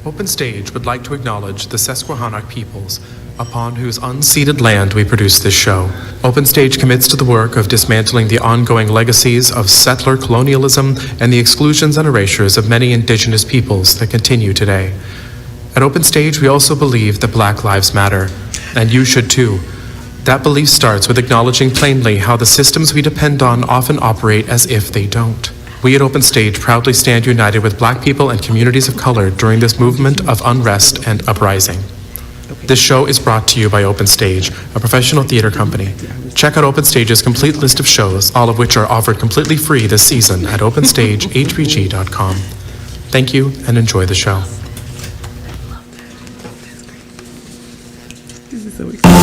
Open Stage would like to acknowledge the Susquehannock peoples, upon whose unceded land we produce this show. Open Stage commits to the work of dismantling the ongoing legacies of settler colonialism and the exclusions and erasures of many indigenous peoples that continue today. At Open Stage, we also believe that Black Lives Matter, and you should too. That belief starts with acknowledging plainly how the systems we depend on often operate as if they don't. We at Open Stage proudly stand united with Black people and communities of color during this movement of unrest and uprising. This show is brought to you by Open Stage, a professional theater company. Check out Open Stage's complete list of shows, all of which are offered completely free this season at openstagehbg.com. Thank you and enjoy the show. This is so exciting.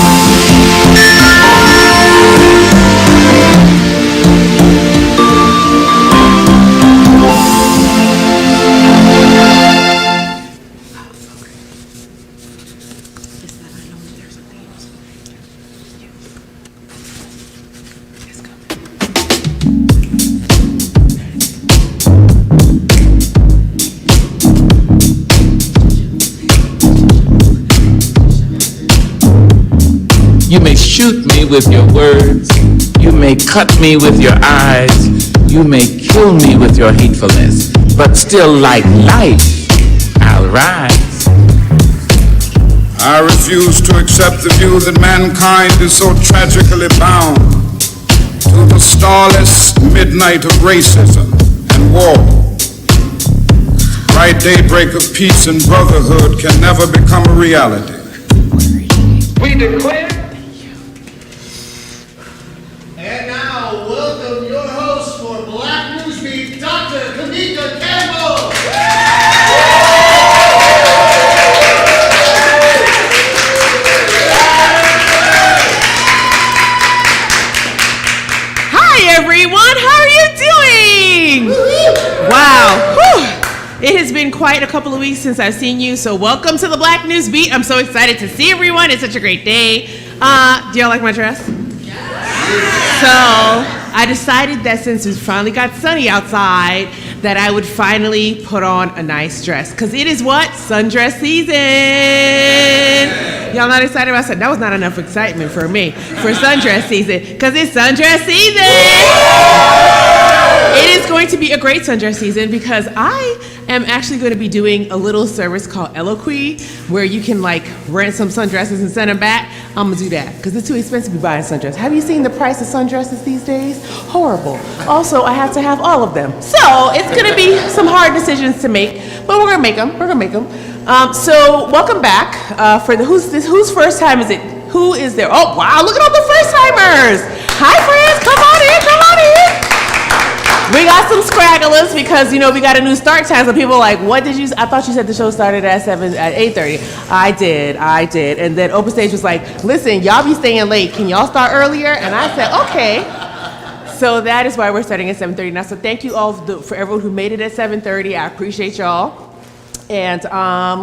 You may shoot me with your words, you may cut me with your eyes, you may kill me with your hatefulness, but still like life, I'll rise. I refuse to accept the view that mankind is so tragically bound to the starless midnight of racism and war. The bright daybreak of peace and brotherhood can never become a reality. We declare. And now, welcome your host for Black NewsBeat, Dr. Kimeka Campbell. Hi, everyone. How are you doing? Wow. Whew. It has been quite a couple of weeks since I've seen you, so welcome to the Black NewsBeat. I'm so excited to see everyone. It's such a great day. Do y'all like my dress? So I decided that since it finally got sunny outside, that I would finally put on a nice dress. Because it is what? Sundress season. Y'all not excited about that? That was not enough excitement for me for sundress season. Because it's sundress season. It is going to be a great sundress season because I am actually going to be doing a little service called Eloquy, where you can like rent some sundresses and send them back. I'm gonna do that because it's too expensive to be buying sundresses. Have you seen the price of sundresses these days? Horrible. Also, I have to have all of them. So it's gonna be some hard decisions to make, but we're gonna make them. We're gonna make them. So welcome back. For the whose first time is it? Who is there? Oh wow! Look at all the first timers. Hi friends, come on in. Come on in. We got some scragglers because, you know, we got a new start time. So people are like, what did you, I thought you said the show started at 8:30. I did. And then Open Stage was like, listen, y'all be staying late. Can y'all start earlier? And I said, okay. So that is why we're starting at 7:30 now. So thank you all for everyone who made it at 7:30. I appreciate y'all. And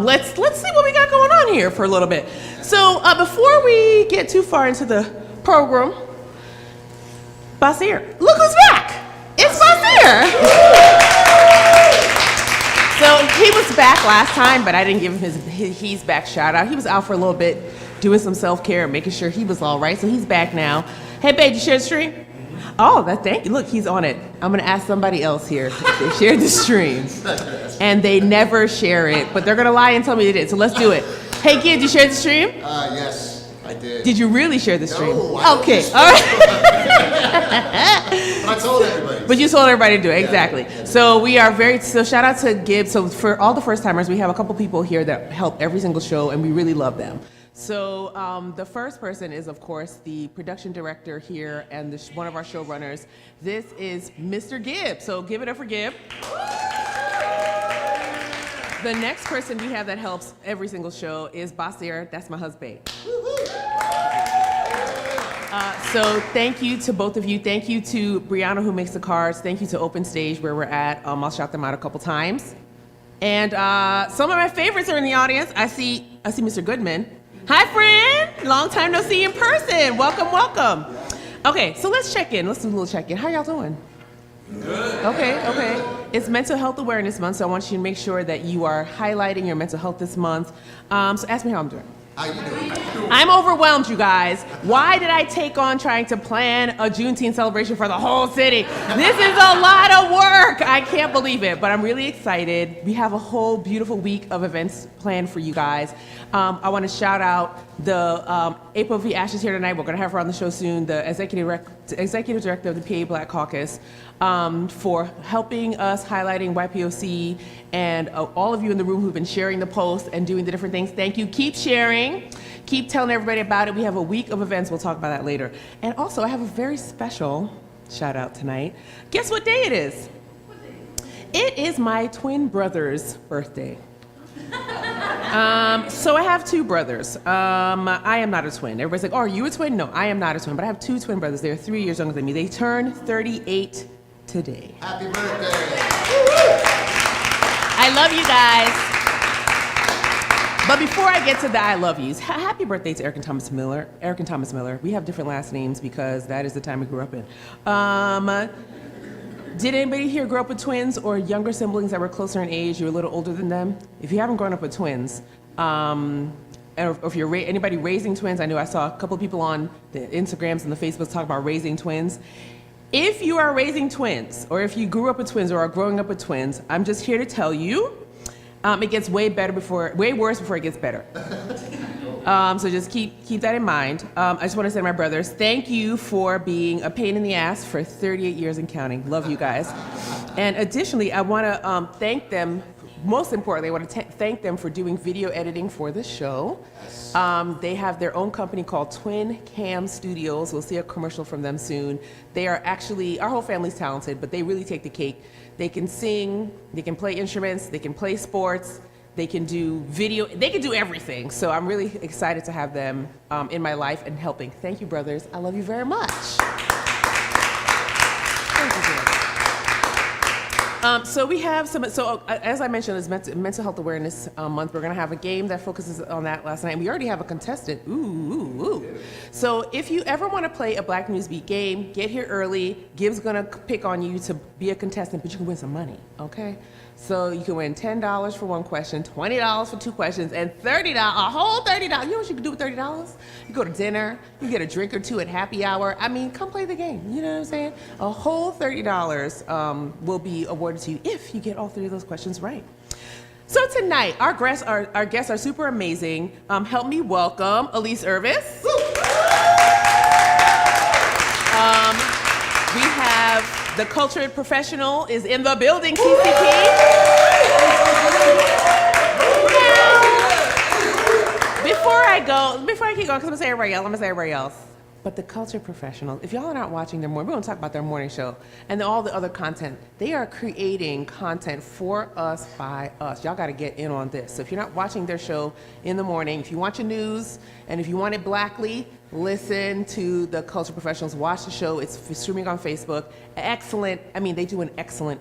let's see what we got going on here for a little bit. So before we get too far into the program, Basir, look who's back. It's Basir. So he was back last time, but I didn't give him his he's back shout out. He was out for a little bit doing some self-care and making sure he was all right. So he's back now. Hey babe, you share the stream? Oh, thank you. Look, he's on it. I'm gonna ask somebody else here if they shared the stream. And they never share it, but they're gonna lie and tell me they did. So let's do it. Hey kid, did you share the stream? Yes, I did. Did you really share the stream? No, I okay, all right. But I told everybody. But you told everybody to do it, exactly. So we are so shout out to Gibb. So for all the first timers, we have a couple people here that help every single show and we really love them. So the first person is, of course, the production director here and one of our showrunners. This is Mr. Gibb. So give it up for Gibb. The next person we have that helps every single show is Basir. That's my husband. So thank you to both of you. Thank you to Brianna who makes the cards. Thank you to Open Stage where we're at. I'll shout them out a couple times. And some of my favorites are in the audience. I see Mr. Goodman. Hi, friend. Long time no see in person. Welcome, welcome. Okay, so let's check in. Let's do a little check in. How y'all doing? Okay. It's Mental Health Awareness Month, so I want you to make sure that you are highlighting your mental health this month. So ask me how I'm doing. How you doing? I'm overwhelmed, you guys. Why did I take on trying to plan a Juneteenth celebration for the whole city? This is a lot of work. I can't believe it, but I'm really excited. We have a whole beautiful week of events planned for you guys. I want to shout out the April V. Ash is here tonight. We're going to have her on the show soon, the executive director of the PA Black Caucus, for helping us highlighting YPOC, and all of you in the room who've been sharing the post and doing the different things. Thank you. Keep sharing. Keep telling everybody about it. We have a week of events. We'll talk about that later. And also, I have a very special shout out tonight. Guess what day it is? It is my twin brother's birthday. So I have two brothers. I am not a twin. Everybody's like, oh, are you a twin? No, I am not a twin, but I have two twin brothers. They're 3 years younger than me. They turn 38 today. Happy birthday. I love you guys. But before I get to the I love yous, happy birthday to Eric and Thomas Miller. Eric and Thomas Miller. We have different last names because that is the time we grew up in. Did anybody here grow up with twins or younger siblings that were closer in age? You're a little older than them? If you haven't grown up with twins, or if you're anybody raising twins, I know I saw a couple of people on the Instagrams and the Facebooks talk about raising twins. If you are raising twins, or if you grew up with twins or are growing up with twins, I'm just here to tell you, it gets way worse before it gets better. So just keep that in mind. I just want to say to my brothers, thank you for being a pain in the ass for 38 years and counting. Love you guys. And additionally, I want to thank them. Most importantly, I want to thank them for doing video editing for the show. They have their own company called Twin Cam Studios. We'll see a commercial from them soon. They are actually, our whole family's talented, but they really take the cake. They can sing, they can play instruments, they can play sports, they can do video, they can do everything. So I'm really excited to have them in my life and helping. Thank you, brothers. I love you very much. Thank you, dear. So we have some, as I mentioned, it's Mental Health Awareness Month. We're gonna have a game that focuses on that last night. We already have a contestant, ooh. So if you ever wanna play a Black NewsBeat game, get here early. Gib's gonna pick on you to be a contestant, but you can win some money, okay? So you can win $10 for one question, $20 for two questions, and $30, a whole $30. You know what you can do with $30? You go to dinner, you get a drink or two at happy hour. I mean, come play the game, you know what I'm saying? A whole $30 will be awarded to you if you get all three of those questions right. So tonight, our guests are super amazing. Help me welcome Elise Irvis. We have the cultured professional is in the building, TCP. Before I keep going, because I'm gonna say everybody else. But the culture professionals, if y'all are not watching their morning, we're gonna talk about their morning show and all the other content. They are creating content for us, by us. Y'all gotta get in on this. So if you're not watching their show in the morning, if you want your news, and if you want it blackly, listen to the culture professionals, watch the show. It's streaming on Facebook. Excellent, they do an excellent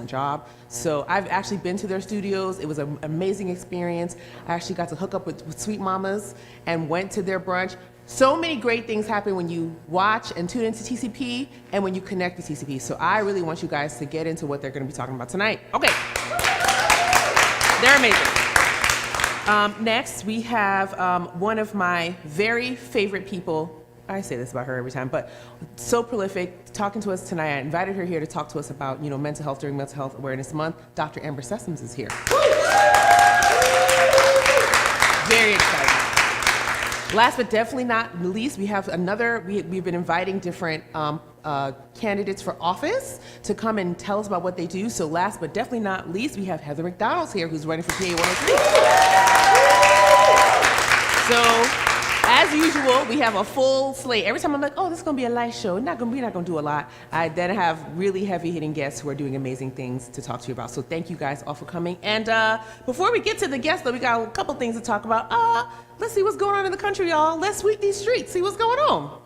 job. So I've actually been to their studios. It was an amazing experience. I actually got to hook up with Sweet Mamas and went to their brunch. So many great things happen when you watch and tune into TCP and when you connect to TCP. So I really want you guys to get into what they're going to be talking about tonight. Okay. They're amazing. Next, we have one of my very favorite people. I say this about her every time, but so prolific, talking to us tonight. I invited her here to talk to us about, mental health during Mental Health Awareness Month. Dr. Amber Sessoms is here. Very excited. Last but definitely not least, we have we've been inviting different candidates for office to come and tell us about what they do. So last but definitely not least, we have Heather McDonald's here, who's running for PA 103. So, as usual, we have a full slate. Every time I'm like, oh, this is gonna be a light show. We're not gonna do a lot. I then have really heavy hitting guests who are doing amazing things to talk to you about. So thank you guys all for coming. And before we get to the guests, though, we got a couple things to talk about. Let's see what's going on in the country, y'all. Let's sweep these streets, see what's going on.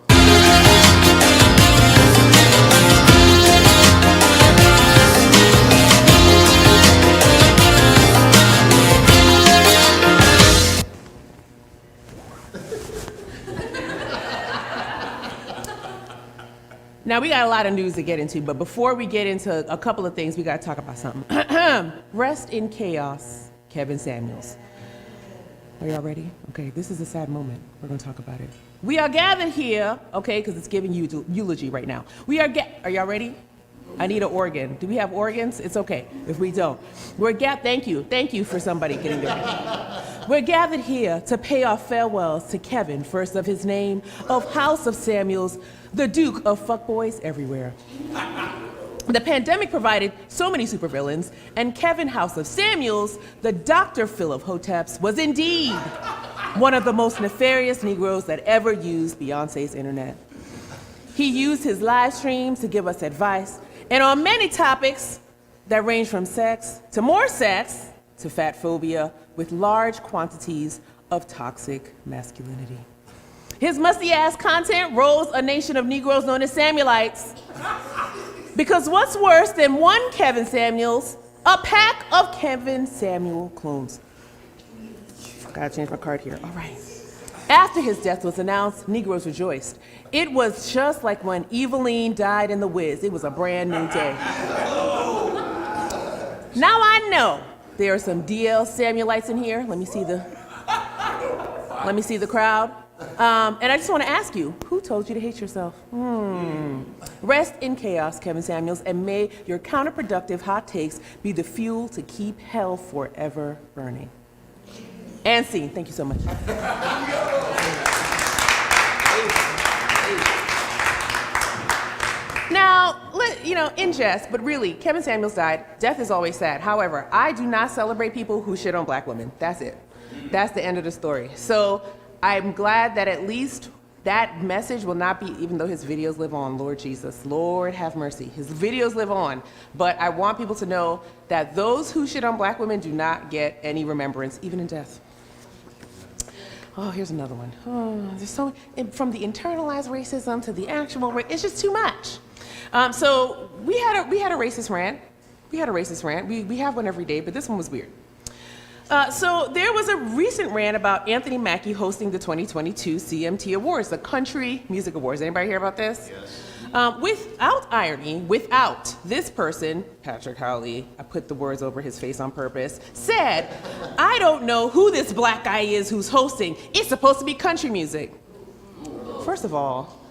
Now, we got a lot of news to get into, but before we get into a couple of things, we got to talk about something. Rest in chaos, Kevin Samuels. Are y'all ready? Okay, this is a sad moment. We're going to talk about it. We are gathered here, okay, because it's giving you eulogy right now. Are y'all ready? I need an organ. Do we have organs? It's okay if we don't. Thank you for somebody getting there. We're gathered here to pay our farewells to Kevin, first of his name, of House of Samuels, the Duke of Fuckboys everywhere. The pandemic provided so many supervillains, and Kevin House of Samuels, the Dr. Phil of Hoteps, was indeed one of the most nefarious Negroes that ever used Beyonce's internet. He used his live streams to give us advice, and on many topics that range from sex to more sex to fat phobia with large quantities of toxic masculinity. His musty-ass content rose a nation of Negroes known as Samuelites. Because what's worse than one Kevin Samuels? A pack of Kevin Samuel clones. Gotta change my card here. All right. After his death was announced, Negroes rejoiced. It was just like when Eveline died in The Wiz. It was a brand new day. Now I know there are some DL Samuelites in here. Let me see the crowd. And I just want to ask you, who told you to hate yourself? Rest in chaos, Kevin Samuels, and may your counterproductive hot takes be the fuel to keep hell forever burning. And scene. Thank you so much. Now, in jest, but really, Kevin Samuels died. Death is always sad. However, I do not celebrate people who shit on black women. That's it. That's the end of the story. So I'm glad that at least that message will not be, even though his videos live on, Lord Jesus, Lord have mercy. His videos live on. But I want people to know that those who shit on black women do not get any remembrance, even in death. Oh, here's another one. Oh, there's so, from the internalized racism to the actual, it's just too much. So we had a racist rant. We have one every day, but this one was weird. So there was a recent rant about Anthony Mackie hosting the 2022 CMT Awards, the Country Music Awards. Anybody hear about this? Yes. Without irony, without this person, Patrick Howley, I put the words over his face on purpose, said, I don't know who this black guy is who's hosting. It's supposed to be country music. First of all,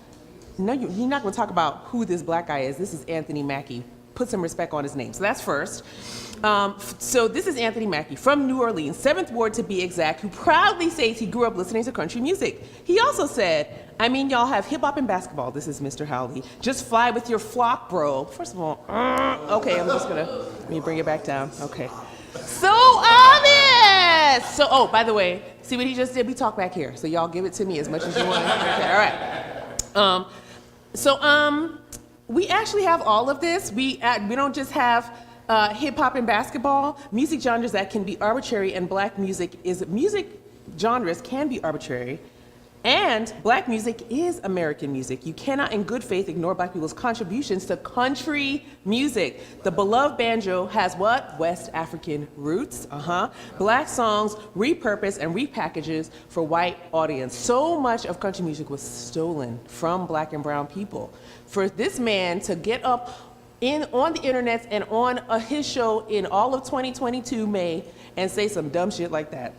no, you're not going to talk about who this black guy is. This is Anthony Mackie. Put some respect on his name. So that's first. So this is Anthony Mackie from New Orleans, 7th Ward to be exact, who proudly says he grew up listening to country music. He also said, I mean, y'all have hip hop and basketball. This is Mr. Howley. Just fly with your flock, bro. First of all, okay, let me bring it back down. Okay. So obvious. So, oh, by the way, see what he just did? We talk back here. So y'all give it to me as much as you want. Okay, all right. We actually have all of this. We don't just have hip hop and basketball. Music genres that can be arbitrary, and music genres can be arbitrary. And black music is American music. You cannot in good faith ignore black people's contributions to country music. The beloved banjo has what? West African roots. Black songs repurposed and repackages for white audience. So much of country music was stolen from black and brown people. For this man to get up on the internet and on his show in all of 2022 May and say some dumb shit like that.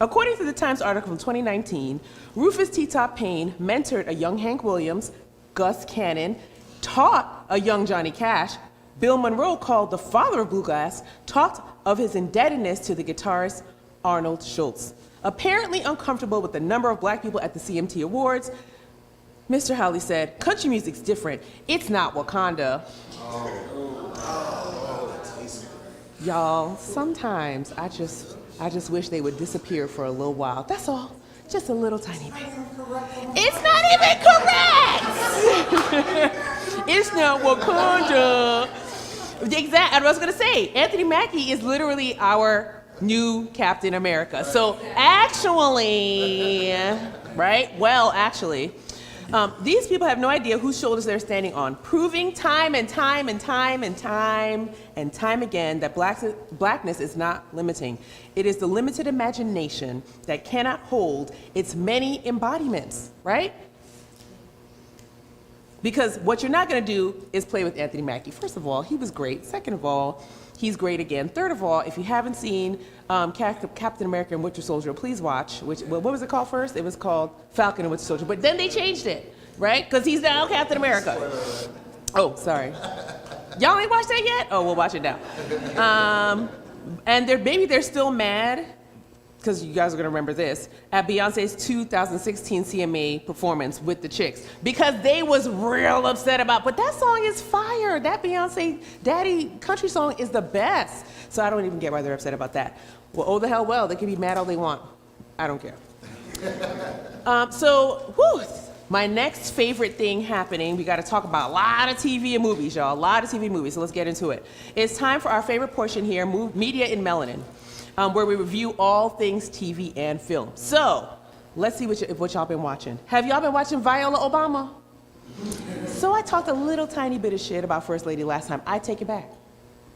According to the Times article from 2019, Rufus T. Top Payne mentored a young Hank Williams, Gus Cannon, taught a young Johnny Cash. Bill Monroe, called the father of bluegrass, talked of his indebtedness to the guitarist Arnold Schultz. Apparently uncomfortable with the number of black people at the CMT Awards, Mr. Howley said, country music's different. It's not Wakanda. Y'all, sometimes I just wish they would disappear for a little while. That's all. Just a little tiny bit. It's not even correct! It's not Wakanda. Exactly. I was going to say, Anthony Mackie is literally our new Captain America. So actually, right? Well, actually, these people have no idea whose shoulders they're standing on, proving time and time again that blackness is not limiting. It is the limited imagination that cannot hold its many embodiments, right? Because what you're not going to do is play with Anthony Mackie. First of all, he was great. Second of all, he's great again. Third of all, if you haven't seen Captain America and Winter Soldier, please watch. What was it called first? It was called Falcon and Winter Soldier. But then they changed it, right? Because he's now Captain America. Oh, sorry. Y'all ain't watched that yet? Oh, we'll watch it now. And maybe they're still mad, because you guys are going to remember this, at Beyonce's 2016 CMA performance with the Chicks, because they was real upset about, but that song is fire. That Beyonce Daddy country song is the best. So I don't even get why they're upset about that. Well, oh the hell well, they can be mad all they want. I don't care. My next favorite thing happening, we got to talk about a lot of TV and movies, y'all, a lot of TV and movies, so let's get into it. It's time for our favorite portion here, Media in Melanin. Where we review all things TV and film. So, let's see what y'all been watching. Have y'all been watching Viola Obama? So I talked a little tiny bit of shit about First Lady last time. I take it back.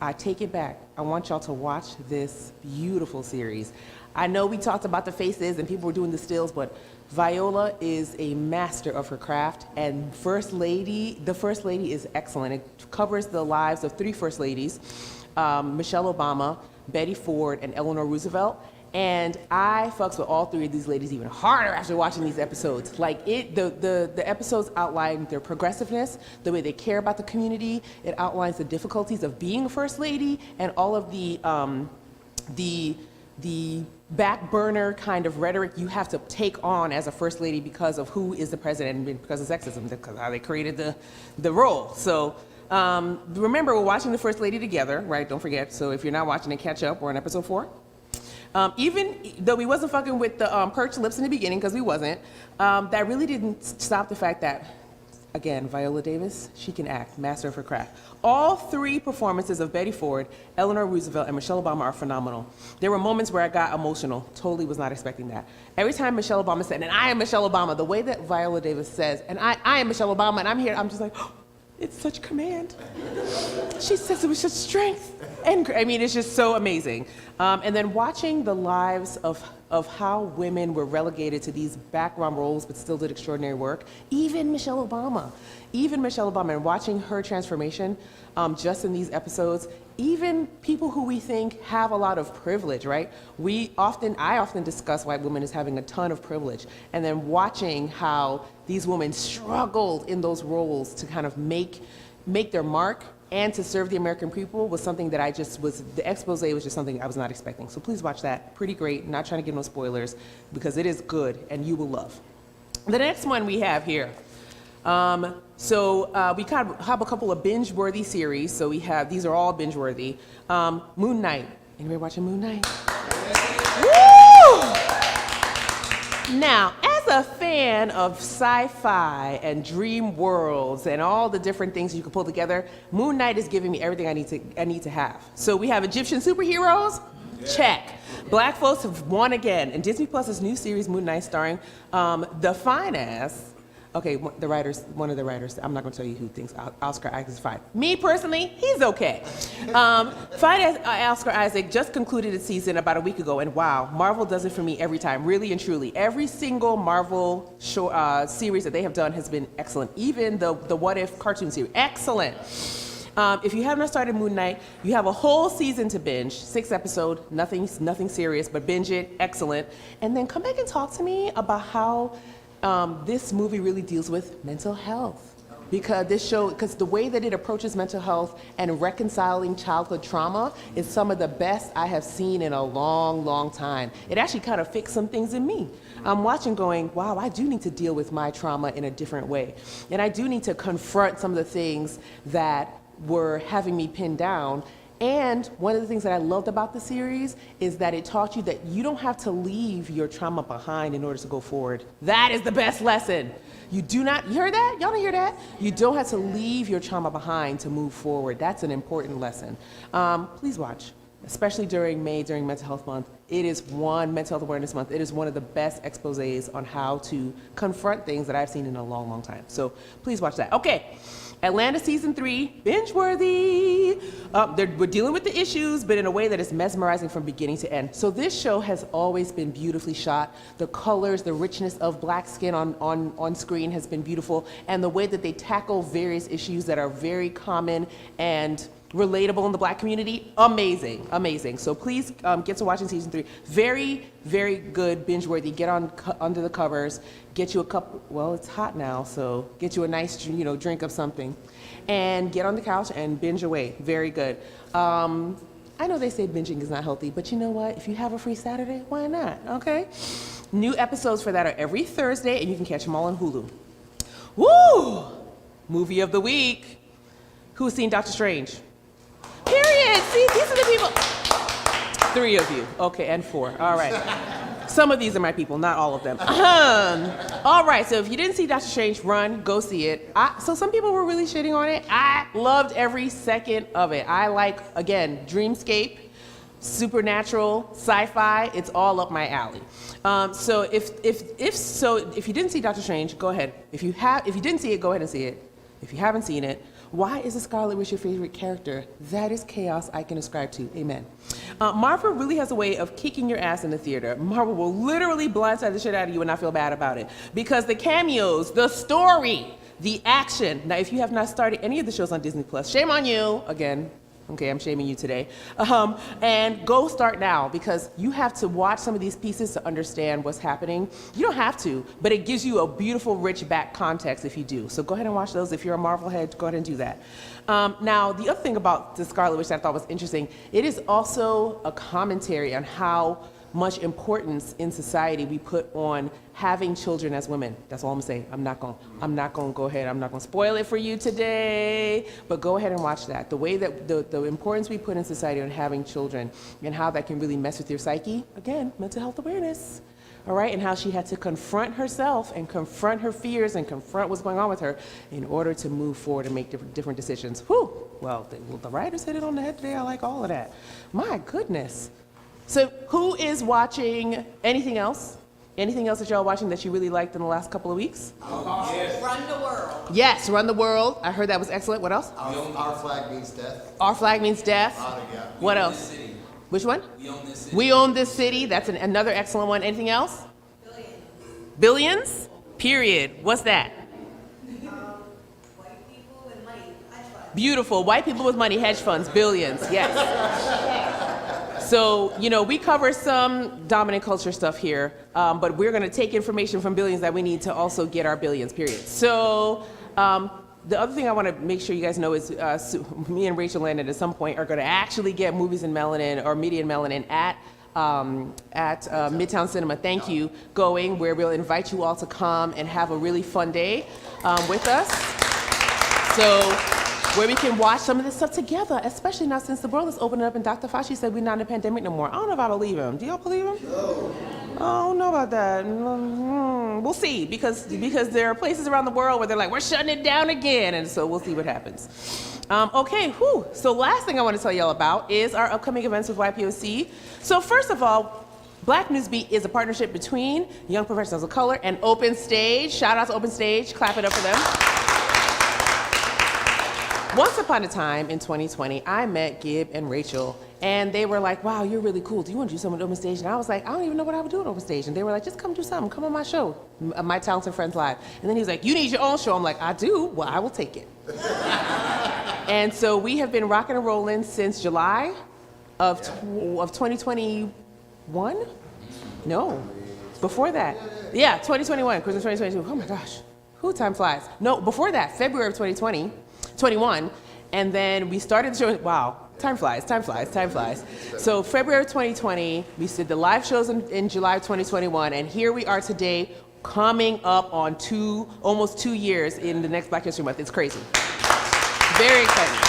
I want y'all to watch this beautiful series. I know we talked about the faces and people were doing the stills, but Viola is a master of her craft, and the First Lady is excellent. It covers the lives of 3 First Ladies, Michelle Obama, Betty Ford, and Eleanor Roosevelt. And I fucks with all 3 of these ladies even harder after watching these episodes. Like the episodes outline their progressiveness, the way they care about the community. It outlines the difficulties of being a First Lady and all of the back burner kind of rhetoric you have to take on as a First Lady because of who is the president and because of sexism, because how they created the role. So remember, we're watching The First Lady together, right? Don't forget. So if you're not watching it, catch up. We're on episode 4. Even though we wasn't fucking with the perched lips in the beginning, because we wasn't, that really didn't stop the fact that, again, Viola Davis, she can act, master of her craft. All 3 performances of Betty Ford, Eleanor Roosevelt, and Michelle Obama are phenomenal. There were moments where I got emotional. Totally was not expecting that. Every time Michelle Obama said, and I am Michelle Obama, the way that Viola Davis says, and I am Michelle Obama, and I'm here, I'm just like, oh, it's such command. She says it with such strength. And I mean, it's just so amazing. And then watching the lives of how women were relegated to these background roles but still did extraordinary work. Even Michelle Obama, and watching her transformation just in these episodes. Even people who we think have a lot of privilege, right? I often discuss white women as having a ton of privilege, and then watching how these women struggled in those roles to kind of make their mark and to serve the American people was something that the expose was just something I was not expecting. So please watch that. Pretty great. Not trying to give no spoilers because it is good and you will love. The next one we have here. We kind of have a couple of binge-worthy series. So these are all binge-worthy. Moon Knight. Anybody watching Moon Knight? Woo! Now, as a fan of sci-fi and dream worlds and all the different things you can pull together, Moon Knight is giving me everything I need to have. So we have Egyptian superheroes? Yeah. Check. Black folks have won again. And Disney Plus's new series, Moon Knight, starring the fine-ass, one of the writers, I'm not going to tell you who thinks Oscar Isaac is fine. Me, personally, he's okay. Fine-ass Oscar Isaac just concluded its season about a week ago, and wow, Marvel does it for me every time, really and truly. Every single Marvel show, series that they have done has been excellent. Even the What If cartoon series, excellent. If you have not started Moon Knight, you have a whole season to binge, 6 episodes, nothing serious, but binge it, excellent. And then come back and talk to me about how this movie really deals with mental health. Because the way that it approaches mental health and reconciling childhood trauma is some of the best I have seen in a long, long time. It actually kind of fixed some things in me. I'm watching going, wow, I do need to deal with my trauma in a different way. And I do need to confront some of the things that were having me pinned down. And one of the things that I loved about the series is that it taught you that you don't have to leave your trauma behind in order to go forward. That is the best lesson. You hear that? Y'all don't hear that? You don't have to leave your trauma behind to move forward. That's an important lesson. Please watch. especially during May, during Mental Health Month. It is Mental Health Awareness Month. It is one of the best exposés on how to confront things that I've seen in a long, long time. So please watch that. Okay, Atlanta Season 3, binge-worthy. We're dealing with the issues, but in a way that is mesmerizing from beginning to end. So this show has always been beautifully shot. The colors, the richness of black skin on screen has been beautiful, and the way that they tackle various issues that are very common and relatable in the black community, amazing, amazing. So please get to watching Season 3. Very, very good, binge-worthy. Get under the covers, get you a cup, well, it's hot now, so get you a nice, drink of something, and get on the couch and binge away. Very good. I know they say binging is not healthy, but you know what? If you have a free Saturday, why not, okay? New episodes for that are every Thursday, and you can catch them all on Hulu. Woo! Movie of the week. Who's seen Doctor Strange? Period. See, these are the people. 3 of you. Okay, and 4. All right. Some of these are my people, not all of them. All right, so if you didn't see Doctor Strange, run, go see it. So some people were really shitting on it. I loved every second of it. I like, again, dreamscape, supernatural, sci-fi. It's all up my alley. So if you didn't see Doctor Strange, go ahead. If you didn't see it, go ahead and see it. If you haven't seen it, why is the Scarlet Witch your favorite character? That is chaos I can ascribe to. Amen. Marvel really has a way of kicking your ass in the theater. Marvel will literally blindside the shit out of you and not feel bad about it. Because the cameos, the story, the action. Now, if you have not started any of the shows on Disney Plus, shame on you. Again, okay, I'm shaming you today. And go start now, because you have to watch some of these pieces to understand what's happening. You don't have to, but it gives you a beautiful, rich back context if you do. So go ahead and watch those. If you're a Marvel head, go ahead and do that. Now, the other thing about the Scarlet Witch that I thought was interesting, it is also a commentary on how much importance in society we put on having children as women. That's all I'm gonna say. I'm not gonna go ahead. I'm not gonna spoil it for you today, but go ahead and watch that. The way that the importance we put in society on having children and how that can really mess with your psyche. Again, mental health awareness. All right, and how she had to confront herself and confront her fears and confront what's going on with her in order to move forward and make different decisions. Whew. Well, the writers hit it on the head today. I like all of that. My goodness. So who is watching anything else? Anything else that y'all watching that you really liked in the last couple of weeks? Yes. Run the World. Yes, Run the World. I heard that was excellent. What else? Our Flag Means Death. Our Flag Means Death. What else? Which one? We Own This City. We Own This City. That's another excellent one. Anything else? Billions. Billions? Period. What's that? White people with money, hedge funds. Beautiful. White people with money, hedge funds, billions. Yes. So, we cover some dominant culture stuff here, but we're going to take information from Billions that we need to also get our billions, period. So, the other thing I want to make sure you guys know is me and Rachel Landon at some point are going to actually get Movies in Melanin or Media in Melanin at Midtown Cinema, thank you, going, where we'll invite you all to come and have a really fun day with us. So, where we can watch some of this stuff together, especially now since the world is opening up and Dr. Fauci said we're not in a pandemic no more. I don't know if I believe him. Do y'all believe him? No. I don't know about that. We'll see, because there are places around the world where they're like, we're shutting it down again, and so we'll see what happens. Okay, whew. So last thing I want to tell y'all about is our upcoming events with YPOC. So first of all, Black NewsBeat is a partnership between Young Professionals of Color and Open Stage. Shout out to Open Stage. Clap it up for them. Once upon a time in 2020, I met Gib and Rachel, and they were like, wow, you're really cool. Do you want to do something at Open Stage? And I was like, I don't even know what I would do at Open Stage. And they were like, just come do something. Come on my show, My Talented Friends Live. And then he was like, you need your own show. I'm like, I do? Well, I will take it. And so we have been rocking and rolling since July of 2021? No, before that. Yeah, 2021, Christmas 2022. Oh my gosh, time flies. No, before that, February of 2021, and then we started the show. Wow, time flies. So February of 2020, we did the live shows in July of 2021, and here we are today, coming up on almost 2 years in the next Black History Month. It's crazy. Very exciting.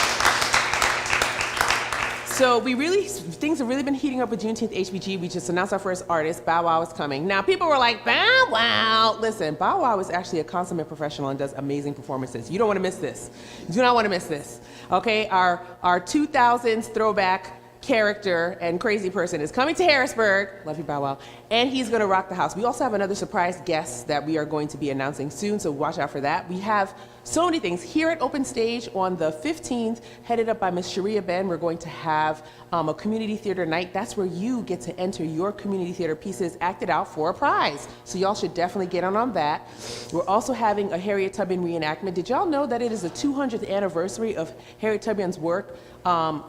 So things have really been heating up with Juneteenth HBG. We just announced our first artist, Bow Wow is coming. Now, people were like, Bow Wow. Listen, Bow Wow is actually a consummate professional and does amazing performances. You don't want to miss this. You do not want to miss this. Okay, our 2000s throwback character and crazy person is coming to Harrisburg. Love you, Bow Wow. And he's going to rock the house. We also have another surprise guest that we are going to be announcing soon, so watch out for that. We have so many things. Here at Open Stage on the 15th, headed up by Miss Sharia Ben, we're going to have a community theater night. That's where you get to enter your community theater pieces acted out for a prize. So y'all should definitely get on that. We're also having a Harriet Tubman reenactment. Did y'all know that it is the 200th anniversary of Harriet Tubman's work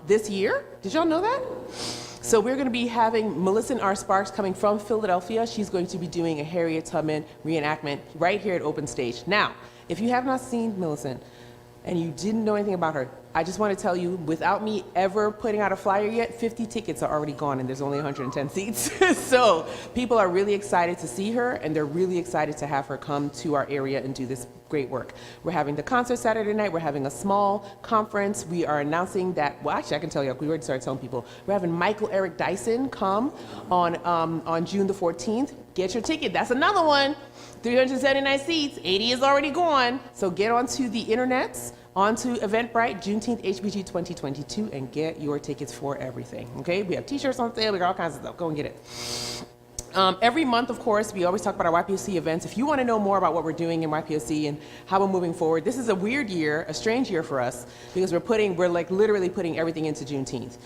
this year? Did y'all know that? So we're going to be having Melissa R. Sparks coming from Philadelphia. She's going to be doing a Harriet Tubman reenactment right here at Open Stage. Now, if you have not seen Millicent and you didn't know anything about her, I just want to tell you, without me ever putting out a flyer yet, 50 tickets are already gone and there's only 110 seats. So people are really excited to see her and they're really excited to have her come to our area and do this great work. We're having the concert Saturday night. We're having a small conference. We are announcing that, well, actually I can tell you, we already started telling people. We're having Michael Eric Dyson come on June the 14th. Get your ticket. That's another one. 379 seats, 80 is already gone. So get onto the internets, onto Eventbrite, Juneteenth HBG 2022, and get your tickets for everything, okay? We have t-shirts on sale, we got all kinds of stuff, go and get it. Every month, of course, we always talk about our YPOC events. If you want to know more about what we're doing in YPOC and how we're moving forward, this is a weird year, a strange year for us, because we're like literally putting everything into Juneteenth.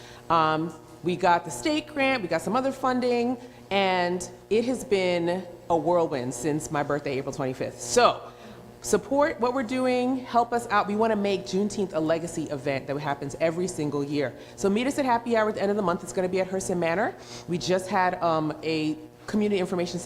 We got the state grant, we got some other funding, and it has been a whirlwind since my birthday, April 25th. So, support what we're doing, help us out. We want to make Juneteenth a legacy event that happens every single year. So meet us at Happy Hour at the end of the month. It's going to be at Hurston Manor. We just had a community information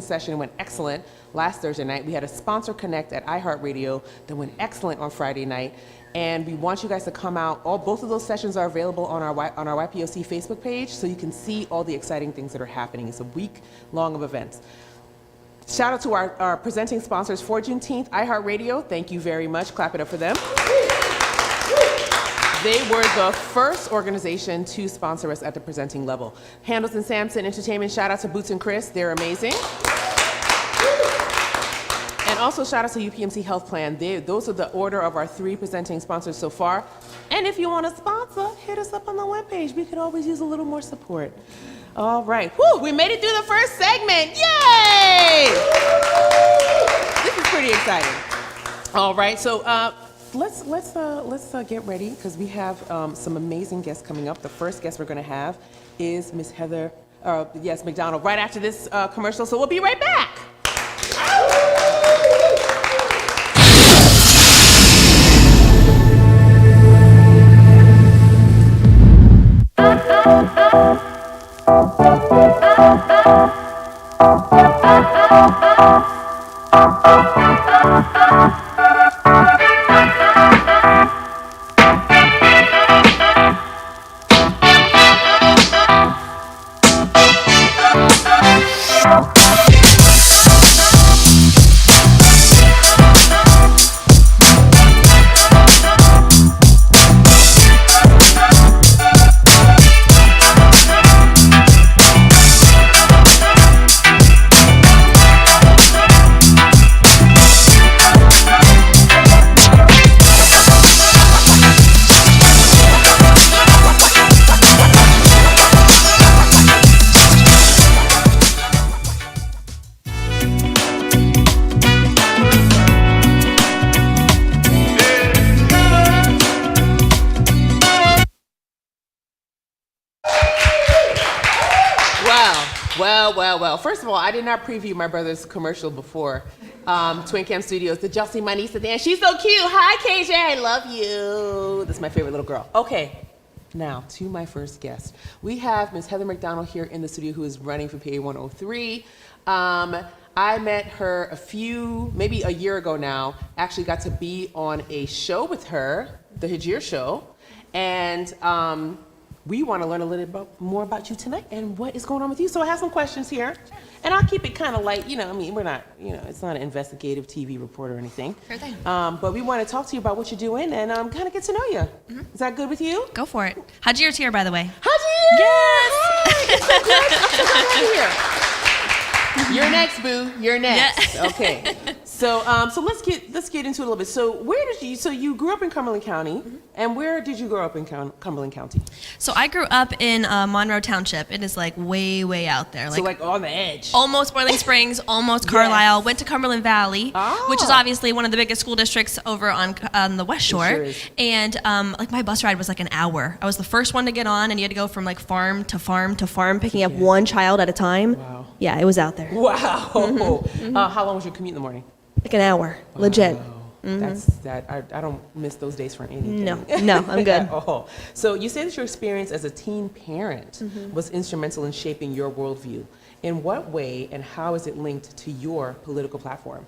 session went excellent last Thursday night. We had a sponsor connect at iHeartRadio that went excellent on Friday night. And we want you guys to come out. Both of those sessions are available on our YPOC Facebook page, so you can see all the exciting things that are happening. It's a week long of events. Shout out to our presenting sponsors for Juneteenth, iHeartRadio. Thank you very much. Clap it up for them. They were the first organization to sponsor us at the presenting level. Handles and Sampson Entertainment, shout out to Boots and Chris. They're amazing. And also shout out to UPMC Health Plan. Those are the order of our 3 presenting sponsors so far. And if you want to sponsor, hit us up on the webpage. We could always use a little more support. All right. Whew, we made it through the first segment. Yay! This is pretty exciting. All right. So let's get ready because we have some amazing guests coming up. The first guest we're going to have is Miss Heather, McDonald. Right after this commercial. So we'll be right back. Well. First of all, I did not preview my brother's commercial before. Twin Cam Studios. Did y'all see my niece at the end? She's so cute. Hi, KJ. I love you. This is my favorite little girl. Okay, now to my first guest. We have Ms. Heather McDonald here in the studio who is running for PA 103. I met her maybe a year ago now. Actually got to be on a show with her, the Hajir Show. And we want to learn a little bit more about you tonight and what is going on with you. So I have some questions here. And I'll keep it kind of light. We're not, it's not an investigative TV report or anything. Sure thing. But we want to talk to you about what you're doing and kind of get to know you. Mm-hmm. Is that good with you? Go for it. Hajir's here, by the way. Hajir! Yes! Hi, it's so good. I'm so glad you're here. You're next, boo. You're next. Yeah. Okay. So let's get into it a little bit. So you grew up in Cumberland County, and where did you grow up in Cumberland County? So I grew up in Monroe Township. It is like way out there. So like on the edge. Almost Boiling Springs, almost Carlisle. Yes. Went to Cumberland Valley, which is obviously one of the biggest school districts over on the West Shore. It sure is. And like my bus ride was like an hour. I was the first one to get on, and you had to go from like farm to farm to farm, picking up one child at a time. Wow. Yeah, it was out there. Wow. How long was your commute in the morning? Like an hour, legit. That's that. I don't miss those days for anything. No, I'm good. Oh, so you say that your experience as a teen parent was instrumental in shaping your worldview. In what way and how is it linked to your political platform?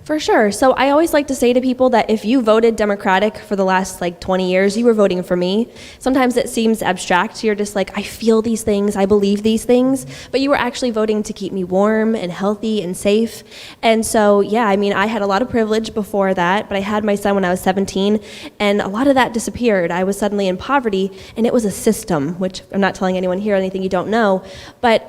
For sure. So I always like to say to people that if you voted Democratic for the last like 20 years, you were voting for me. Sometimes it seems abstract. You're just like, I feel these things, I believe these things, but you were actually voting to keep me warm and healthy and safe. And so, yeah, I mean, I had a lot of privilege before that, but I had my son when I was 17, and a lot of that disappeared. I was suddenly in poverty, and it was a system, which I'm not telling anyone here anything you don't know, but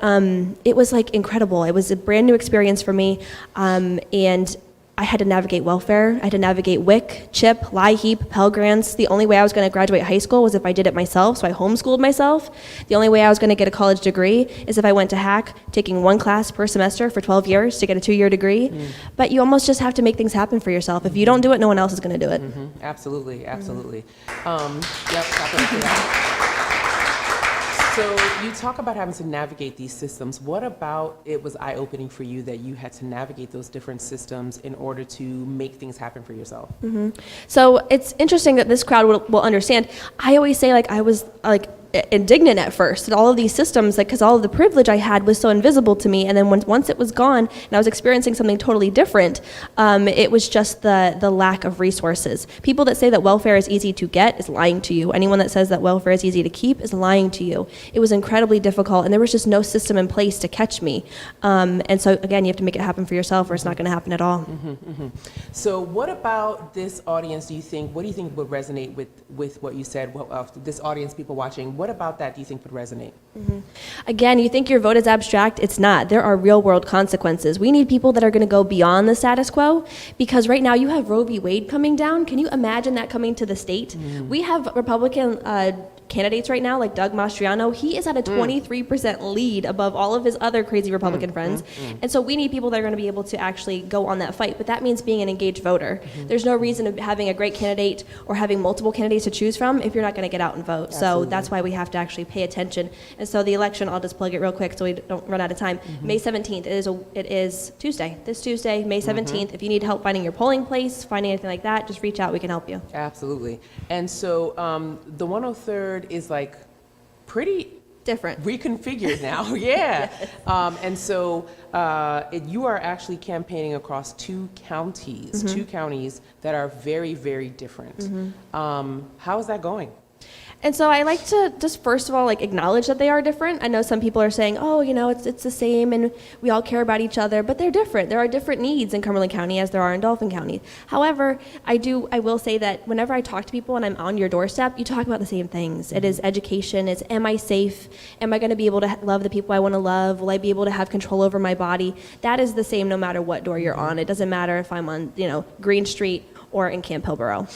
it was like incredible. It was a brand new experience for me, and I had to navigate welfare. I had to navigate WIC, CHIP, LIHEAP, Pell Grants. The only way I was going to graduate high school was if I did it myself, so I homeschooled myself. The only way I was going to get a college degree is if I went to HACC, taking one class per semester for 12 years to get a 2-year degree. But you almost just have to make things happen for yourself. If you don't do it, no one else is going to do it. Absolutely. Stop it for that. So you talk about having to navigate these systems. What about it was eye-opening for you that you had to navigate those different systems in order to make things happen for yourself? So it's interesting that this crowd will understand. I always say like I was like indignant at first at all of these systems, like because all of the privilege I had was so invisible to me, and then once it was gone and I was experiencing something totally different, it was just the lack of resources. People that say that welfare is easy to get is lying to you. Anyone that says that welfare is easy to keep is lying to you. It was incredibly difficult, and there was just no system in place to catch me. And so again, you have to make it happen for yourself, or it's not going to happen at all. So what about this audience? What do you think would resonate with what you said? This audience, people watching, what about that do you think would resonate? Again, you think your vote is abstract? It's not. There are real world consequences. We need people that are going to go beyond the status quo, because right now you have Roe v. Wade coming down. Can you imagine that coming to the state? We have Republican candidates right now, like Doug Mastriano. He is at a 23% lead above all of his other crazy Republican friends. And so we need people that are going to be able to actually go on that fight. But that means being an engaged voter. There's no reason of having a great candidate or having multiple candidates to choose from if you're not going to get out and vote. Absolutely. So that's why we have to actually pay attention. And so the election, I'll just plug it real quick so we don't run out of time. May 17th, it is Tuesday. This Tuesday, May 17th. If you need help finding your polling place, finding anything like that, just reach out. We can help you. Absolutely. And so the 103rd is like pretty different, reconfigured now. Yeah. And so you are actually campaigning across two counties that are very, very different. How is that going? And so I like to just first of all like acknowledge that they are different. I know some people are saying, oh, you know, it's the same and we all care about each other, but they're different. There are different needs in Cumberland County as there are in Dauphin County. However, I will say that whenever I talk to people and I'm on your doorstep, you talk about the same things. It is education. It's, am I safe? Am I going to be able to love the people I want to love? Will I be able to have control over my body? That is the same no matter what door you're on. It doesn't matter if I'm on, Green Street or in Camp Hillborough.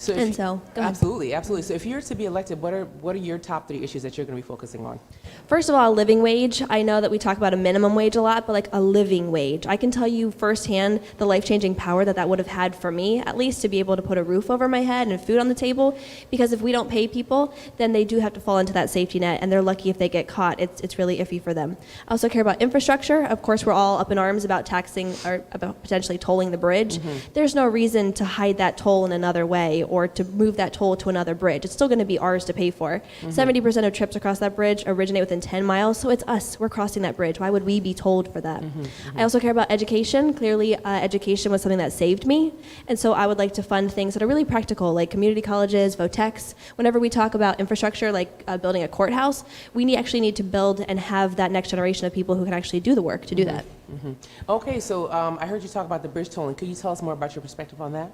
Absolutely. So if you're to be elected, what are your top 3 issues that you're going to be focusing on? First of all, living wage. I know that we talk about a minimum wage a lot, but like a living wage. I can tell you firsthand the life-changing power that would have had for me, at least to be able to put a roof over my head and food on the table, because if we don't pay people, then they do have to fall into that safety net, and they're lucky if they get caught. It's really iffy for them. I also care about infrastructure. Of course, we're all up in arms about taxing or about potentially tolling the bridge. There's no reason to hide that toll in another way or to move that toll to another bridge. It's still going to be ours to pay for. 70% of trips across that bridge originate within 10 miles, so it's us. We're crossing that bridge. Why would we be tolled for that? I also care about education. Clearly, education was something that saved me, and so I would like to fund things that are really practical, like community colleges, VOTEX. Whenever we talk about infrastructure, like building a courthouse, we actually need to build and have that next generation of people who can actually do the work to do that. Okay, so I heard you talk about the bridge tolling. Could you tell us more about your perspective on that?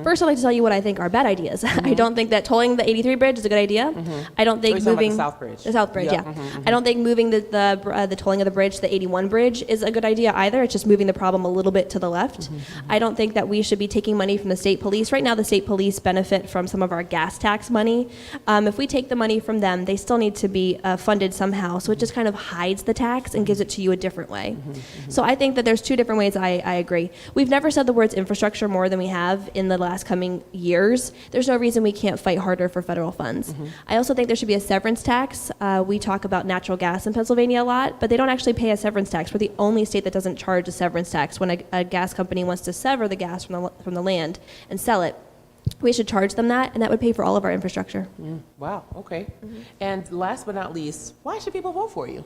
First, I'd like to tell you what I think are bad ideas. I don't think that tolling the 83 bridge is a good idea. I don't think Are you talking about moving the South Bridge? The South Bridge, Yep. yeah. I don't think moving the tolling of the bridge to the 81 bridge is a good idea either. It's just moving the problem a little bit to the left. I don't think that we should be taking money from the state police. Right now, the state police benefit from some of our gas tax money. If we take the money from them, they still need to be funded somehow. So it just kind of hides the tax and gives it to you a different way. So I think that there's two different ways I agree. We've never said the words infrastructure more than we have in the last coming years. There's no reason we can't fight harder for federal funds. I also think there should be a severance tax. We talk about natural gas in Pennsylvania a lot, but they don't actually pay a severance tax. We're the only state that doesn't charge a severance tax. When a gas company wants to sever the gas from the land and sell it, we should charge them that, and that would pay for all of our infrastructure. Wow, okay. And last but not least, why should people vote for you?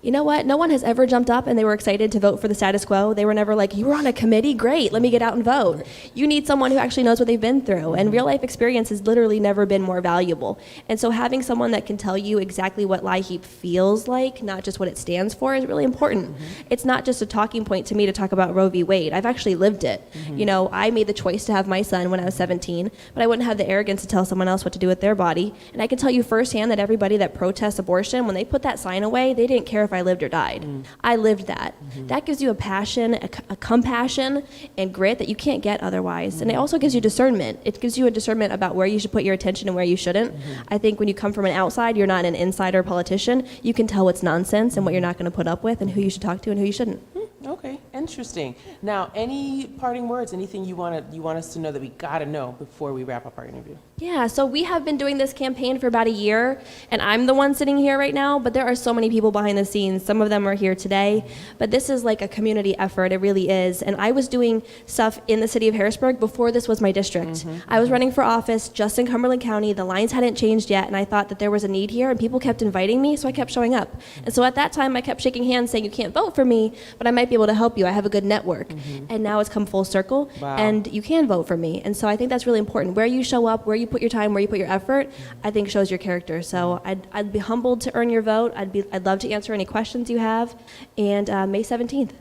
You know what? No one has ever jumped up and they were excited to vote for the status quo. They were never like, you were on a committee? Great, let me get out and vote. You need someone who actually knows what they've been through. And real life experience has literally never been more valuable. And so having someone that can tell you exactly what LIHEAP feels like, not just what it stands for, is really important. It's not just a talking point to me to talk about Roe v. Wade. I've actually lived it. You know, I made the choice to have my son when I was 17, but I wouldn't have the arrogance to tell someone else what to do with their body. And I can tell you firsthand that everybody that protests abortion, when they put that sign away, they didn't care if I lived or died. I lived that. That gives you a passion, a compassion, and grit that you can't get otherwise. And it also gives you discernment. It gives you a discernment about where you should put your attention and where you shouldn't. I think when you come from an outside, you're not an insider politician. You can tell what's nonsense and what you're not going to put up with and who you should talk to and who you shouldn't. Okay, interesting. Now, any parting words, anything you want us to know that we gotta know before we wrap up our interview? Yeah, so we have been doing this campaign for about a year, and I'm the one sitting here right now, but there are so many people behind the scenes. Some of them are here today, but this is like a community effort, it really is. And I was doing stuff in the city of Harrisburg before this was my district. I was running for office just in Cumberland County. The lines hadn't changed yet, and I thought that there was a need here, and people kept inviting me, so I kept showing up. And so at that time, I kept shaking hands saying, you can't vote for me, but I might be able to help you. I have a good network. And now it's come full circle, and you can vote for me. And so I think that's really important. Where you show up, where you put your time, where you put your effort, I think shows your character. So I'd be humbled to earn your vote. I'd love to answer any questions you have. And May 17th.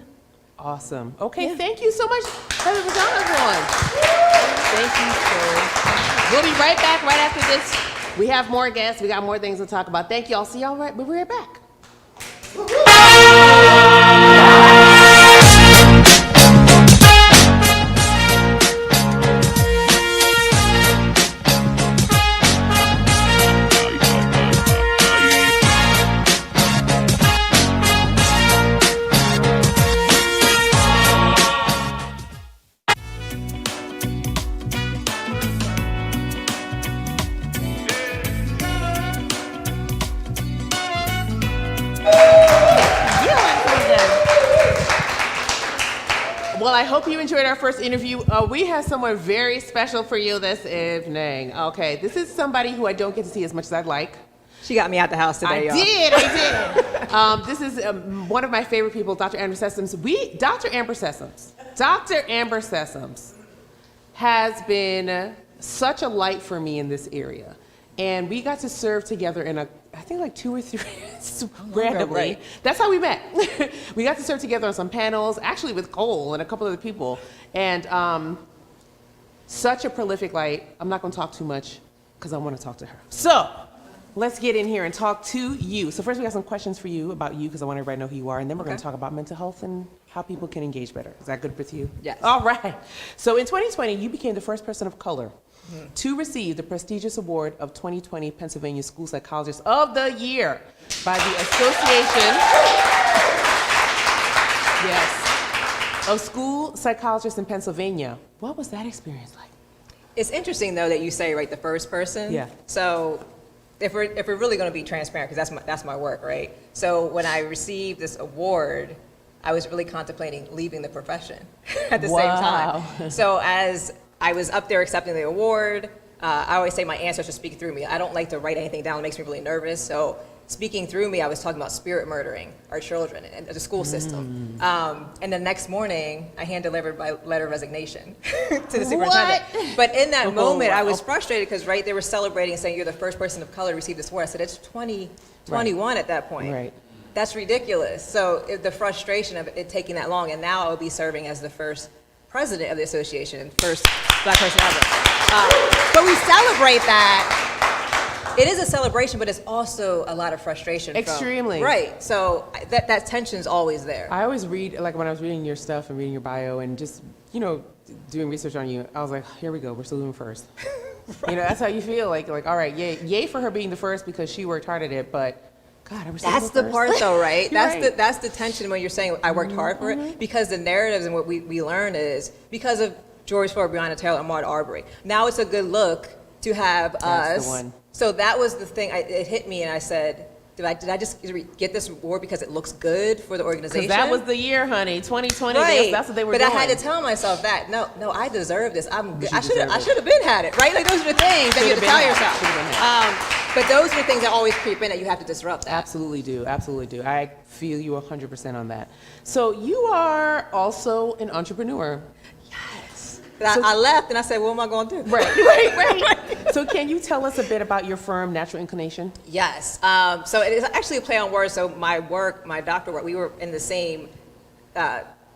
Awesome. Okay, thank you so much, Heather, for joining everyone. Thank you, sir. We'll be right back right after this. We have more guests. We got more things to talk about. Thank you. I'll see y'all we'll be right back. Well, I hope you enjoyed our first interview. We have someone very special for you this evening. Okay, this is somebody who I don't get to see as much as I'd like. She got me out the house today, y'all. I did. This is one of my favorite people, Dr. Amber Sessoms. Dr. Amber Sessoms has been such a light for me in this area. And we got to serve together in I think like 2 or 3 randomly. Right. That's how we met. We got to serve together on some panels, actually with Cole and a couple other people. And such a prolific light. I'm not gonna talk too much because I wanna talk to her. So let's get in here and talk to you. So first we got some questions for you about you because I want everybody to know who you are. And then we're gonna talk about mental health and how people can engage better. Is that good with you? Yes. All right. So in 2020, you became the first person of color to receive the prestigious award of 2020 Pennsylvania School Psychologist of the Year by the Association of School Psychologists in Pennsylvania. What was that experience like? It's interesting, though, that you say, right, the first person. Yeah. So if we're really going to be transparent, because that's my work, right? So when I received this award, I was really contemplating leaving the profession at the same time. So as I was up there accepting the award, I always say my answers should speak through me. I don't like to write anything down. It makes me really nervous. So speaking through me, I was talking about spirit murdering our children and the school system. And the next morning, I hand-delivered my letter of resignation to the superintendent. But in that moment, I was frustrated because, right, they were celebrating, saying you're the first person of color to receive this award. I said, it's 2021 at that point. Right. That's ridiculous. So the frustration of it taking that long, and now I will be serving as the first president of the association and first Black person ever. But we celebrate that. It is a celebration, but it's also a lot of frustration. Extremely. Right. So that tension is always there. I always read, like when I was reading your stuff and reading your bio and just, doing research on you, I was like, here we go, we're still doing first. Right. That's how you feel. Like, all right, yay for her being the first because she worked hard at it, but God, I was. That's the part, though, right? Right. That's the tension when you're saying I worked hard for it, because the narratives and what we learn is because of George Floyd, Breonna Taylor, and Ahmaud Arbery. Now it's a good look to have That's us. the one. So that was the thing. It hit me, and I said, Did I just get this award because it looks good for the organization? Because that was the year, honey, 2020. Right. That's what they were but doing. I had to tell myself that no, I deserve this. I'm good. I should deserve have been had it, right? Like those are the things that you have to tell yourself. But those are the things that always creep in that you have to disrupt. That. Absolutely do. I feel you 100% on that. So you are also an entrepreneur. I left and I said, what am I going to do? Right. So can you tell us a bit about your firm, Natural Inclination? Yes. So it is actually a play on words. So my doctoral work, we were in the same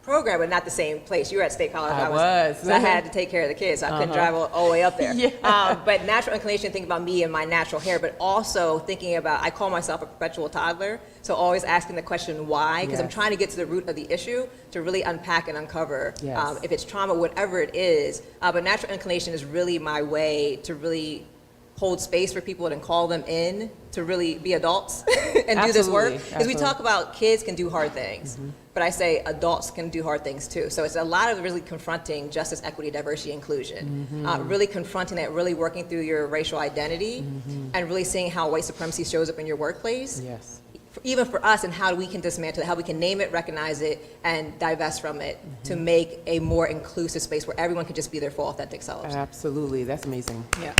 program, but not the same place. You were at State College. I was. So I had to take care of the kids. So I couldn't drive all the way up there. But Natural Inclination, think about me and my natural hair, but also thinking about, I call myself a perpetual toddler. So always asking the question why, because I'm trying to get to the root of the issue to really unpack and uncover if it's trauma, whatever it is. But Natural Inclination is really my way to really hold space for people and call them in to really be adults and do this work. Because we talk about kids can do hard things, but I say adults can do hard things too. So it's a lot of really confronting justice, equity, diversity, inclusion, really confronting that, really working through your racial identity and really seeing how white supremacy shows up in your workplace. Yes. Even for us, and how we can dismantle it, how we can name it, recognize it, and divest from it to make a more inclusive space where everyone can just be their full authentic selves. Absolutely. That's amazing. Yeah.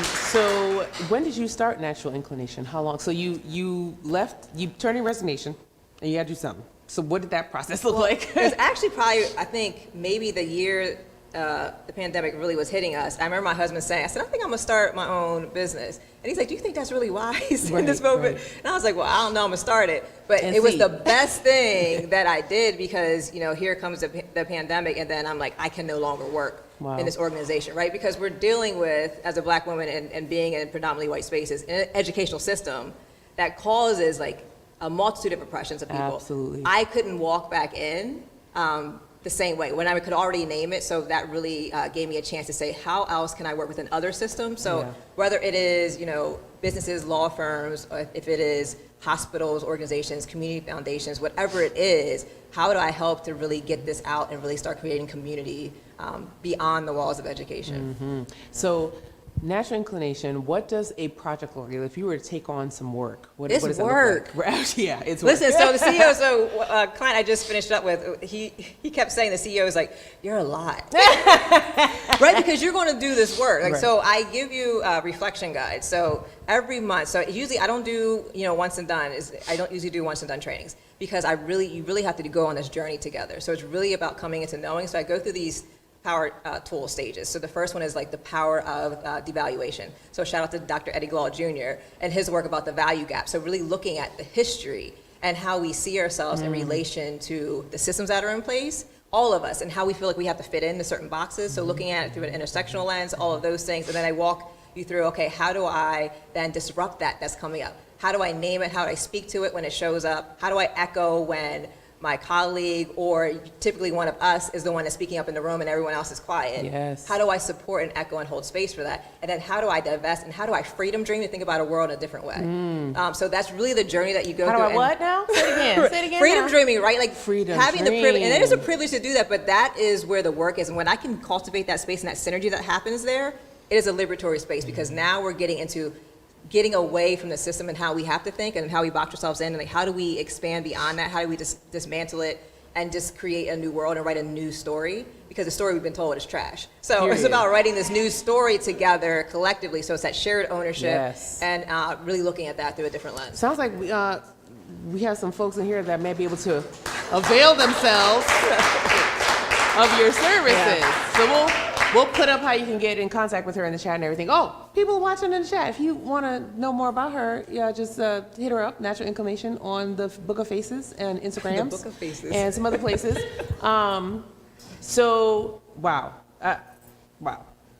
So when did you start Natural Inclination? How long? So you left, you turned in resignation, and you had to do something. So what did that process look like? It was actually probably, I think, maybe the year the pandemic really was hitting us. I remember my husband saying, I said, I think I'm going to start my own business. And he's like, do you think that's really wise in this moment? Right. And I was like, well, I don't know, I'm going to start it. But it was the best thing that I did because, here comes the pandemic, and then I'm like, I can no longer work in this organization, right? Because we're dealing with, as a Black woman and being in predominantly white spaces, in an educational system that causes like a multitude of oppressions of people. Absolutely. I couldn't walk back in the same way when I could already name it. So that really gave me a chance to say, how else can I work within other systems? So whether it is, businesses, law firms, or if it is hospitals, organizations, community foundations, whatever it is, how do I help to really get this out and really start creating community beyond the walls of education? So Natural Inclination, what does a project look like? If you were to take on some work, what It's does work. It look like? Yeah, it's work. Listen, so the CEO, a client I just finished up with, he kept saying, the CEO is like, you're a lot, right? Because you're going to do this work. Like, so I give you a reflection guide. So every month, so usually I don't do, once and done. I don't usually do once and done trainings because you really have to go on this journey together. So it's really about coming into knowing. So I go through these power tool stages. So the first one is like the power of devaluation. So shout out to Dr. Eddie Glaw Jr. and his work about the value gap. So really looking at the history and how we see ourselves in relation to the systems that are in place, all of us, and how we feel like we have to fit into certain boxes. So looking at it through an intersectional lens, all of those things. And then I walk you through, okay, how do I then disrupt that's coming up? How do I name it? How do I speak to it when it shows up? How do I echo when my colleague or typically one of us is the one that's speaking up in the room and everyone else is quiet? Yes. How do I support and echo and hold space for that? And then how do I divest and how do I freedom dream to think about a world in a different way? So that's really the journey that you go through. How do I what now? Say it again. Say it again. Freedom now. dreaming, right? Like freedom having the privilege, and it is a privilege to do that, but that is where the work is. And when I can cultivate that space and that synergy that happens there, it is a liberatory space because now we're getting away from the system and how we have to think and how we box ourselves in, and like how do we expand beyond that? How do we just dismantle it and just create a new world and write a new story? Because the story we've been told is trash. So it's about writing this new story together collectively. So it's that shared ownership and really looking at that through a different lens. Sounds like we have some folks in here that may be able to avail themselves of your services. So we'll put up how you can get in contact with her in the chat and everything. Oh, people watching in the chat, if you want to know more about her, yeah, just hit her up, Natural Inclination, on the Book of Faces and Instagrams. The Book of Faces. And some other places. So, wow.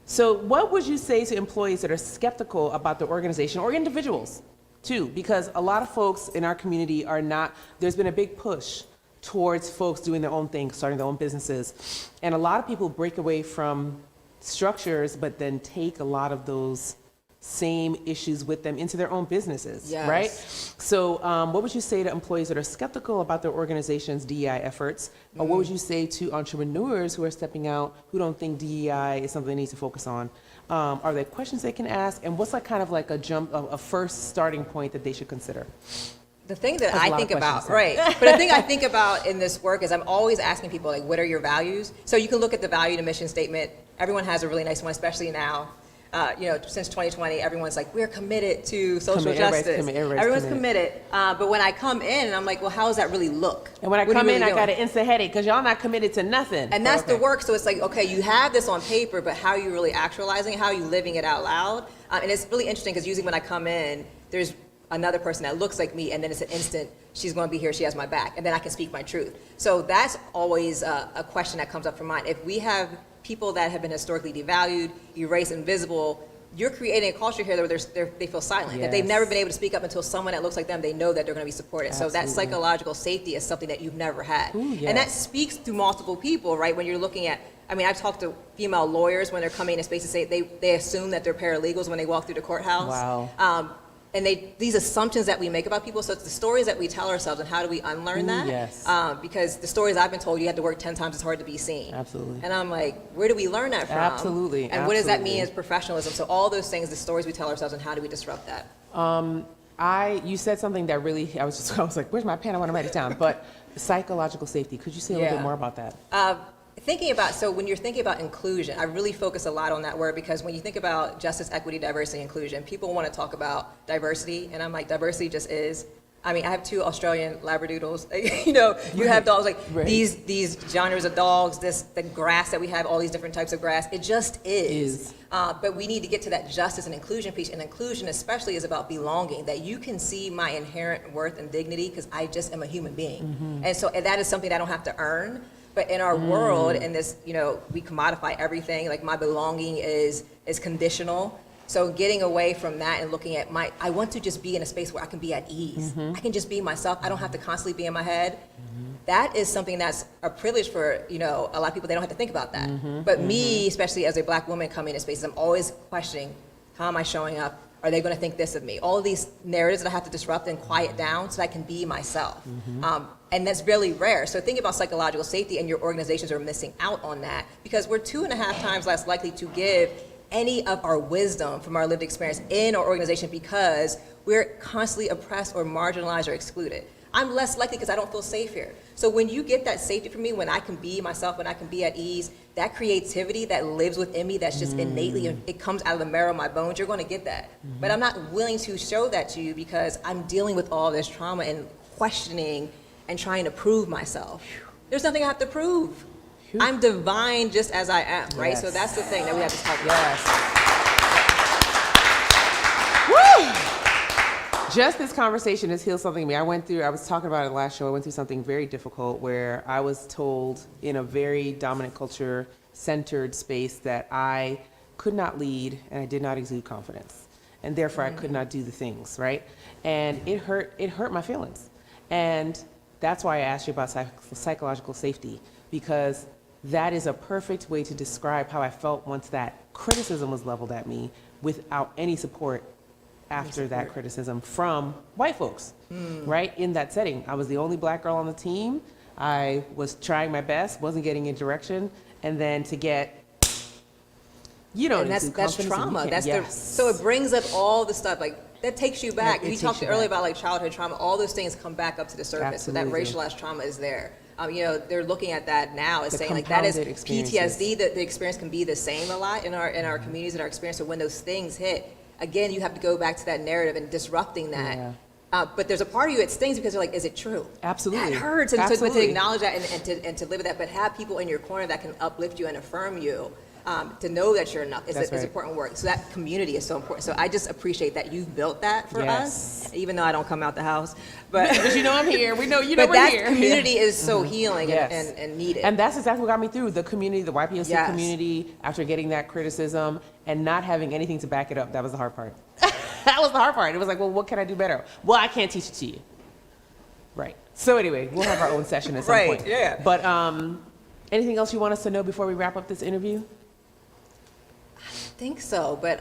So what would you say to employees that are skeptical about the organization, or individuals too? Because a lot of folks in our community are not, there's been a big push towards folks doing their own thing, starting their own businesses. And a lot of people break away from structures, but then take a lot of those same issues with them into their own businesses, Yes. right? So what would you say to employees that are skeptical about their organization's DEI efforts? Or what would you say to entrepreneurs who are stepping out, who don't think DEI is something they need to focus on? Are there questions they can ask? And what's like kind of like a first starting point that they should consider? The thing that That's a I lot think of about, questions, right, but the thing I think about in this work is I'm always asking people, like, what are your values? So you can look at the value to mission statement. Everyone has a really nice one, especially now. Since 2020, everyone's like, we're committed to social justice. Everyone's committed. But when I come in, and I'm like, well, how does that really look? And when I What are come you in, really I got doing? an instant headache because y'all not committed to nothing. And that's the work. So it's like, okay, you have this on paper, but how are you really actualizing it? How are you living it out loud? And it's really interesting because usually when I come in, there's another person that looks like me, and then it's an instant, she's going to be here, she has my back, and then I can speak my truth. So that's always a question that comes up for mine. If we have people that have been historically devalued, erased, invisible, you're creating a culture here where they feel silent. That they've never been able to speak up until someone that looks like them, they know that they're going to be supported. Absolutely. So that psychological safety is something that you've never had. Ooh, yes. And that speaks to multiple people, right? When you're looking at, I mean, I've talked to female lawyers when they're coming in spaces, say they assume that they're paralegals when they walk through the courthouse. Wow. And these assumptions that we make about people, so it's the stories that we tell ourselves, and how do we unlearn that? Yes. Because the stories I've been told, you have to work 10 times as hard to be seen. Absolutely. And I'm like, where do we learn that from? Absolutely. And what does that Absolutely. mean as professionalism? So all those things, the stories we tell ourselves, and how do we disrupt that? You said something that really, I was like, where's my pen? I want to write it down. But psychological safety, could you say a little Yeah. bit more about that? So when you're thinking about inclusion, I really focus a lot on that word, because when you think about justice, equity, diversity, inclusion, people want to talk about diversity, and I'm like, diversity just is. I mean, I have 2 Australian Labradoodles. You have dogs, like these genres of dogs, the grass that we have, all these different types of grass. It just is. But we need to get to that justice and inclusion piece. And inclusion especially is about belonging, that you can see my inherent worth and dignity because I just am a human being. Mm-hmm. And that is something that I don't have to earn. But in our world, in this, we commodify everything. Like, my belonging is conditional. So getting away from that and looking at I want to just be in a space where I can be at ease. Mm-hmm. I can just be myself. I don't have to constantly be in my head. Mm-hmm. That is something that's a privilege for, a lot of people. They don't have to think about that. Mm-hmm. But me, especially as a Black woman coming into spaces, I'm always questioning, how am I showing up? Are they going to think this of me? All of these narratives that I have to disrupt and quiet down so I can be myself. Mm-hmm. And that's really rare. So think about psychological safety, and your organizations are missing out on that, because we're 2.5 times less likely to give any of our wisdom from our lived experience in our organization because we're constantly oppressed or marginalized or excluded. I'm less likely because I don't feel safe here. So when you get that safety from me, when I can be myself, when I can be at ease, that creativity that lives within me, that's just innately, it comes out of the marrow of my bones, you're going to get that. But I'm not willing to show that to you because I'm dealing with all this trauma and questioning and trying to prove myself. There's nothing I have to prove. I'm divine just as I am, right? Yes. So that's the thing that we have to talk about. Yes. Woo! Just this conversation has healed something in me. I was talking about it last show, I went through something very difficult where I was told in a very dominant culture centered space that I could not lead and I did not exude confidence. And therefore I could not do the things, right? And it hurt my feelings. And that's why I asked you about psychological safety, because that is a perfect way to describe how I felt once that criticism was leveled at me without any support after that criticism from white folks, right? In that setting. I was the only Black girl on the team. I was trying my best, wasn't getting any direction, and then to get, and that's trauma. So it brings up all the stuff, like, that takes you back. We talked earlier about like childhood trauma. All those things come back up to the surface. Absolutely. So that racialized trauma is there. They're looking at that now as saying like that compounded is experiences. PTSD. That the experience can be the same a lot in our communities and our experience. So when those things hit, again, you have to go back to that narrative and disrupting that. But there's a part of you, it stings because you're like, is it true? Absolutely. That hurts. And Absolutely. to acknowledge that and to live with that, but have people in your corner that can uplift you and affirm you. To know that you're enough is important work. So that community is so important. So I just appreciate that you've built that for us, even though I don't come out the house. But you know I'm here. We know you know but we're that here. community is so healing Yes. and needed. And that's exactly what got me through the community, the YPOC Yes. community, after getting that criticism and not having anything to back it up. That was the hard part. That was the hard part. It was like, well, what can I do better? Well, I can't teach it to you. Right. So anyway, we'll have our own session at some Right, point. yeah. But anything else you want us to know before we wrap up this interview? I think so, but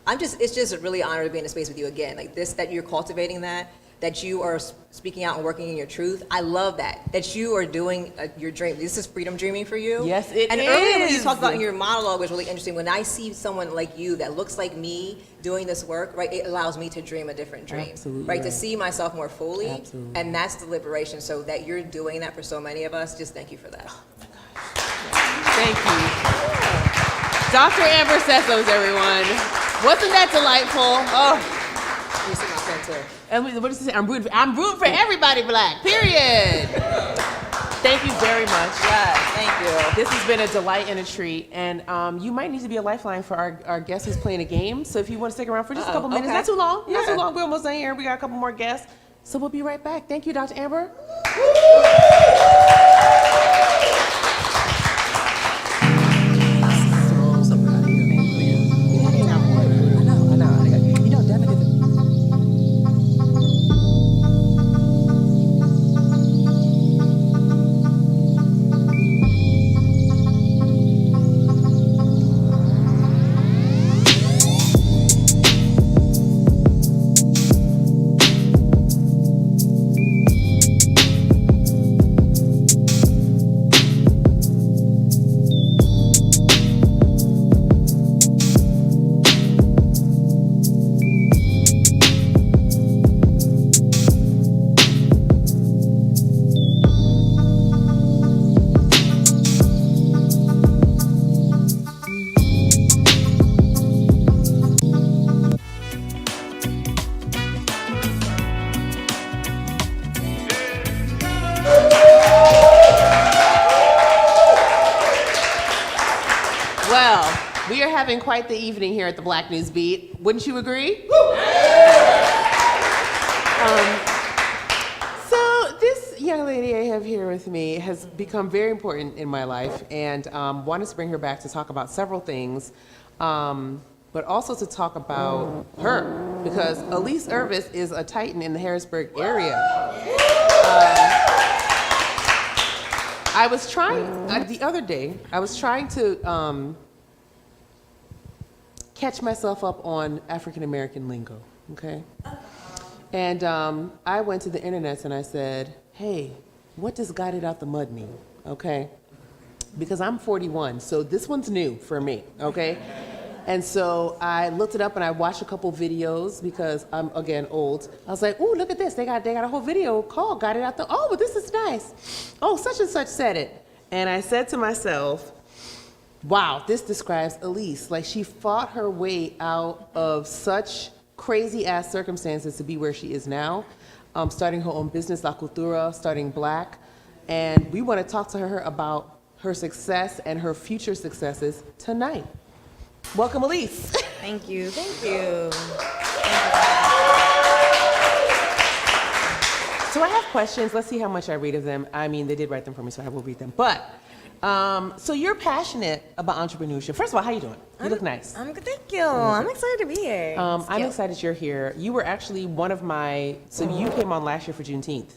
it's just a really honor to be in a space with you again, like this, that you're cultivating that you are speaking out and working in your truth. I love that you are doing your dream. This is freedom dreaming for you. Yes, it and is. earlier when you talked about in your monologue was really interesting. When I see someone like you that looks like me doing this work, right, it allows me to dream a different dream. Absolutely. Right, to see myself more fully. Absolutely. And that's the liberation. So that you're doing that for so many of us, just thank you for that. Thank you. Dr. Amber Sessoms, everyone. Wasn't that delightful? Oh. You see my pen too. And what does it say? I'm rooting for everybody black, period. Thank you very much. Yes, thank you. This has been a delight and a treat. And you might need to be a lifeline for our guest who's playing a game. So if you want to stick around for just a couple minutes, okay. not too long. Not Yeah. too long. We're almost done here. We got a couple more guests. So we'll be right back. Thank you, Dr. Amber. Well, we are having quite the evening here at the Black News Beat. Wouldn't you agree? So this young lady I have here with me has become very important in my life, and wanted to bring her back to talk about several things, but also to talk about her, because Elise Irvis is a titan in the Harrisburg area. I was trying, the other day, I was trying to catch myself up on African-American lingo, okay? And I went to the internet and I said, hey, what does got it out the mud mean, okay? Because I'm 41, so this one's new for me, okay? And so I looked it up and I watched a couple videos because I'm, again, old. I was like, ooh, look at this. They got a whole video called Got It Out the, oh, this is nice. Oh, such and such said it. And I said to myself, wow, this describes Elise. Like, she fought her way out of such crazy ass circumstances to be where she is now, starting her own business, La Cultura, starting Black. And we want to talk to her about her success and her future successes tonight. Welcome, Elise. Thank you. Thank you. So I have questions. Let's see how much I read of them. I mean, they did write them for me, so I will read them. But, so you're passionate about entrepreneurship. First of all, how you doing? You look nice. I'm good. Thank you. I'm excited to be here. I'm excited you're here. You were actually one of my, so you came on last year for Juneteenth.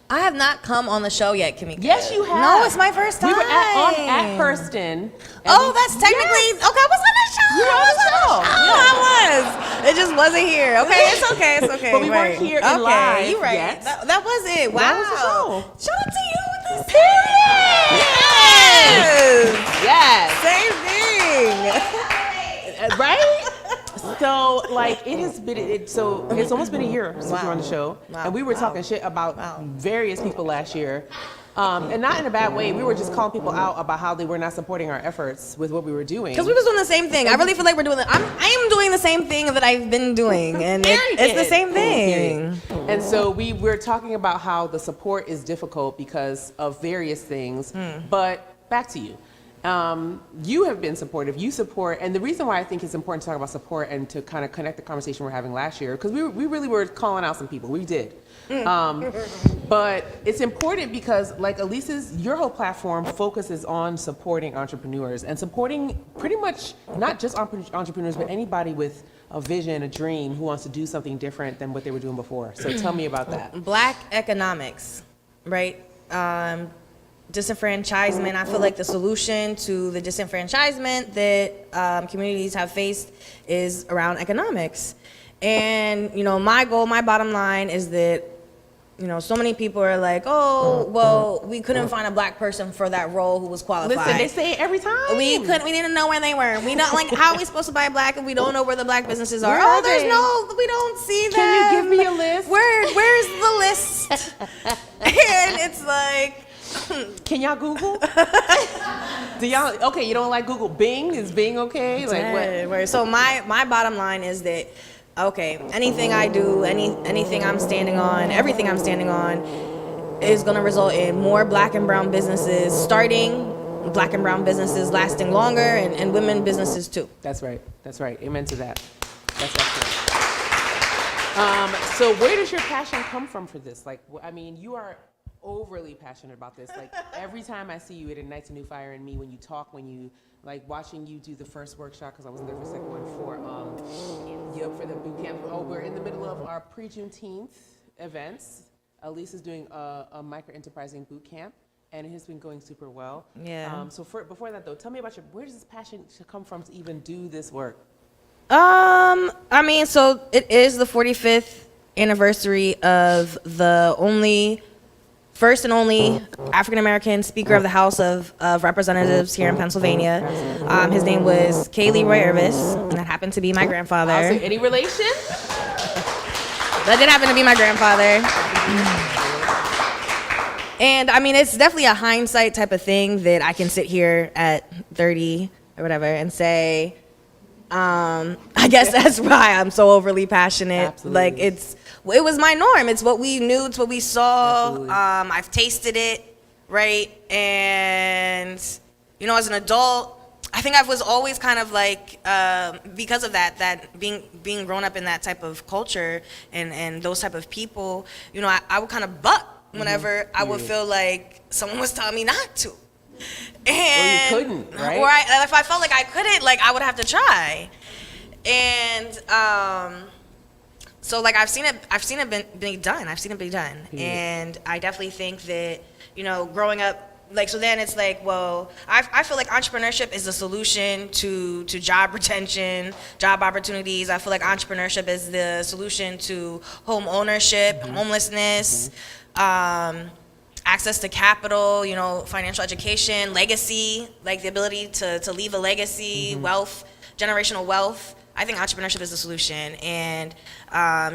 I have not come on the show yet, Kimeka. Yes, you have. No, it's my first time. We were at Hurston. Oh, that's technically, okay, I was on the show. You were on the show. I was. It just wasn't here. Okay, it's okay, it's okay. But we right. weren't here in okay, live you're right. yet. That was it. Wow. That was the show. Shout out to you with this. Yes. Same thing. Right? So, like, it has been, it's almost been a year since you were on the show. Wow. And we were talking shit about various people last year. And not in a bad way. We were just calling people out about how they were not supporting our efforts with what we were doing. Because we was doing the same thing. I really feel like we're doing I am doing the same thing that I've been doing, and it's the same thing. And so we're talking about how the support is difficult because of various things. But back to you. You have been supportive. You support, and the reason why I think it's important to talk about support and to kind of connect the conversation we're having last year, because we really were calling out some people. We did. But it's important because, like Elise's, your whole platform focuses on supporting entrepreneurs and supporting pretty much not just entrepreneurs, but anybody with a vision, a dream, who wants to do something different than what they were doing before. So tell me about that. Black economics, right? Disenfranchisement. I feel like the solution to the disenfranchisement that communities have faced is around economics. And, you know, my goal, my bottom line is that, you know, so many people are like, oh, well, we couldn't find a black person for that role who was qualified. Listen, they say it every time. We didn't know where they were. We don't, like, how are we supposed to buy black if we don't know where the black businesses are? Where are There's they? we don't see them. Can you give me a list? Where's the list? And it's like, can y'all Google? Do y'all, okay, you don't like Google. Bing? Is Bing okay? Like what? So my bottom line is that, okay, anything I do, anything I'm standing on, everything I'm standing on is going to result in more black and brown businesses starting, black and brown businesses lasting longer, and women businesses too. That's right. That's right. Amen to that. That's excellent. So where does your passion come from for this? Like, I mean, you are overly passionate about this. Like, every time I see you, it ignites a new fire in me when you talk, when you, like, watching you do the first workshop, because I wasn't there for the second one, for the boot camp. Oh, we're in the middle of our pre-Juneteenth events. Elise is doing a micro-enterprising boot camp, and it has been going super well. Yeah. So before that, though, tell me about where does this passion come from to even do this work? I mean, so it is the 45th anniversary of the first and only African-American Speaker of the House of Representatives here in Pennsylvania. His name was K. Leroy Irvis, and that happened to be my grandfather. Any relation? That did happen to be my grandfather. And I mean, it's definitely a hindsight type of thing that I can sit here at 30 or whatever and say, I guess that's why I'm so overly passionate. Absolutely. Like, it was my norm. It's what we knew. It's what we saw. Absolutely. I've tasted it, right? And, you know, as an adult, I think I was always kind of like, because of that being grown up in that type of culture and those type of people, you know, I would kind of buck whenever I would feel like someone was telling me not to. And, or you couldn't, right? Or if I felt like I couldn't, like, I would have to try. And so, like, I've seen it be done. And I definitely think that, you know, growing up, like, so then it's like, well, I feel like entrepreneurship is the solution to job retention, job opportunities. I feel like entrepreneurship is the solution to home ownership, homelessness, access to capital, you know, financial education, legacy, like the ability to leave a legacy, wealth, generational wealth. I think entrepreneurship is the solution. And,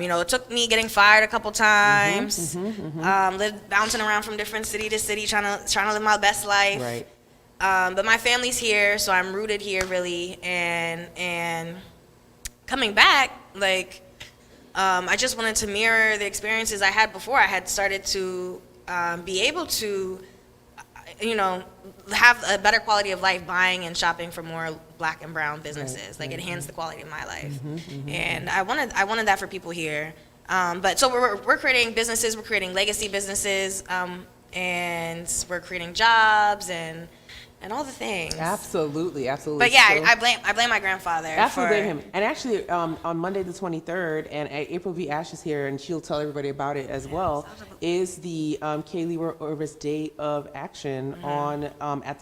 you know, it took me getting fired a couple times, lived bouncing around from different city to city, trying to live my best life. Right. But my family's here, so I'm rooted here really. And coming back, like, I just wanted to mirror the experiences I had before. I had started to be able to, you know, have a better quality of life buying and shopping for more black and brown businesses. Like, it enhanced the quality of my life. And I wanted that for people here. But so we're creating businesses, we're creating legacy businesses, and we're creating jobs and all the things. Absolutely. But yeah, I blame my grandfather. Absolutely blame him. And actually, on Monday the 23rd, and April V. Ash is here, and she'll tell everybody about it as well, is the Kaylee Orvis Day of Action on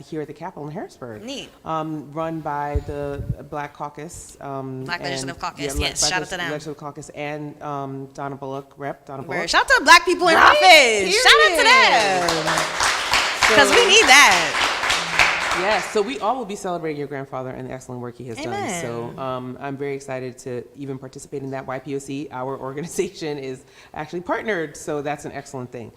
here at the Capitol in Harrisburg. Neat. Run by the Black Caucus. Black Legislative Caucus, yes. Shout out to them. Legislative Caucus and Donna Bullock, Rep. Donna Bullock. Shout out to black people in office. Shout out to them. Because we need that. Yes, so we all will be celebrating your grandfather and the excellent work he has Amen. done. So I'm very excited to even participate in that. YPOC, our organization, is actually partnered, so that's an excellent thing.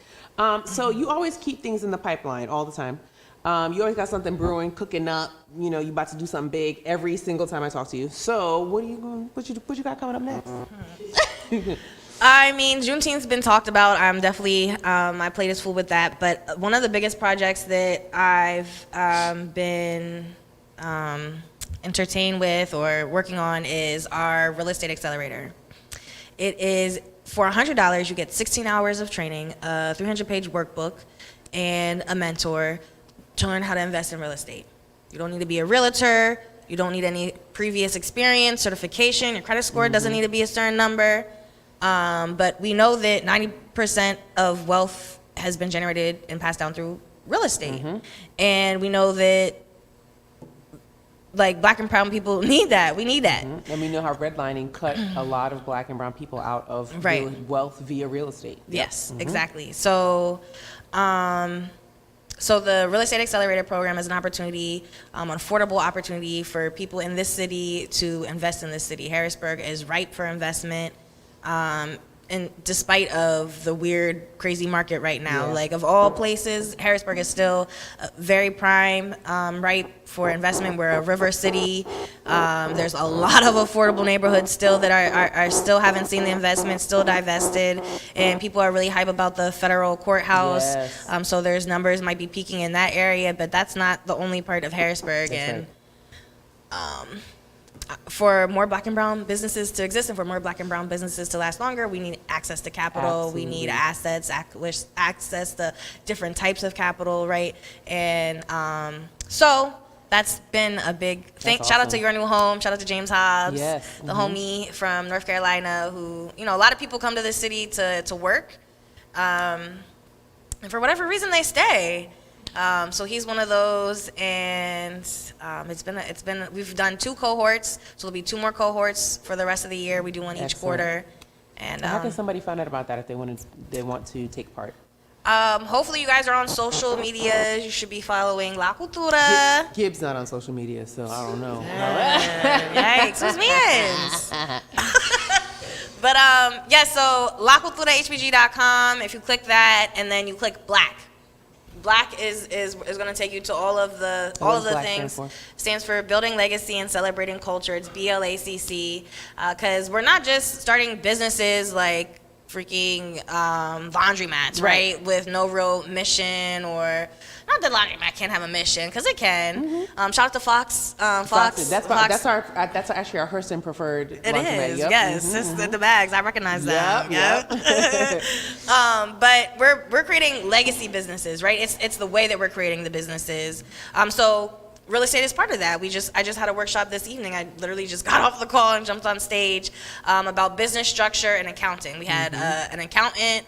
So you always keep things in the pipeline all the time. You always got something brewing, cooking up. You know, you about to do something big every single time I talk to you. So what you got coming up next? I mean, Juneteenth's been talked about. I'm definitely, my plate is full with that. But one of the biggest projects that I've been entertained with or working on is our real estate accelerator. It is for $100, you get 16 hours of training, a 300-page workbook, and a mentor to learn how to invest in real estate. You don't need to be a realtor. You don't need any previous experience, certification. Your credit score doesn't need to be a certain number. But we know that 90% of wealth has been generated and passed down through real estate. And we know that, like, black and brown people need that. We need that. And we know how redlining cut a lot of black and brown people out of Right. wealth via real estate. Yes, exactly. So, so the Real Estate Accelerator Program is an opportunity, an affordable opportunity for people in this city to invest in this city. Harrisburg is ripe for investment. And despite of the weird, crazy market right now, like of all places, Harrisburg is still very prime, ripe for investment. We're a river city. There's a lot of affordable neighborhoods still that are still haven't seen the investment, still divested, and people are really hype about the federal courthouse. So there's numbers might be peaking in that area, but that's not the only part of Harrisburg. That's and for more black and brown businesses to exist and for more black and brown businesses to last longer, we need access to capital. We need assets, access to different types of capital, right? And so that's been a big thing. Shout out to Your New Home. Shout out to James Hobbs, the homie from North Carolina who, you know, a lot of people come to this city to work. And for whatever reason, they stay. So he's one of those, and we've done 2 cohorts, so there'll be 2 more cohorts for the rest of the year. We do one each quarter. And how can somebody find out about that if they want to take part? Hopefully you guys are on social media. You should be following La Cultura. Gibbs not on social media, so I don't know. Yikes, who's means? But yeah, so laculturahbg.com. If you click that and then you click black. Black is going to take you to all of the things. Stands for Building Legacy and Celebrating Culture. It's BLACC, because we're not just starting businesses like freaking laundromats, right? With no real mission, or not that laundromat can't have a mission, because it can. Shout out to Fox. Fox. That's actually our Hurston preferred. It laundromat. is. Yes, it's the bags. I recognize that. But we're creating legacy businesses, right? It's the way that we're creating the businesses. So real estate is part of that. I just had a workshop this evening. I literally just got off the call and jumped on stage about business structure and accounting. We had an accountant,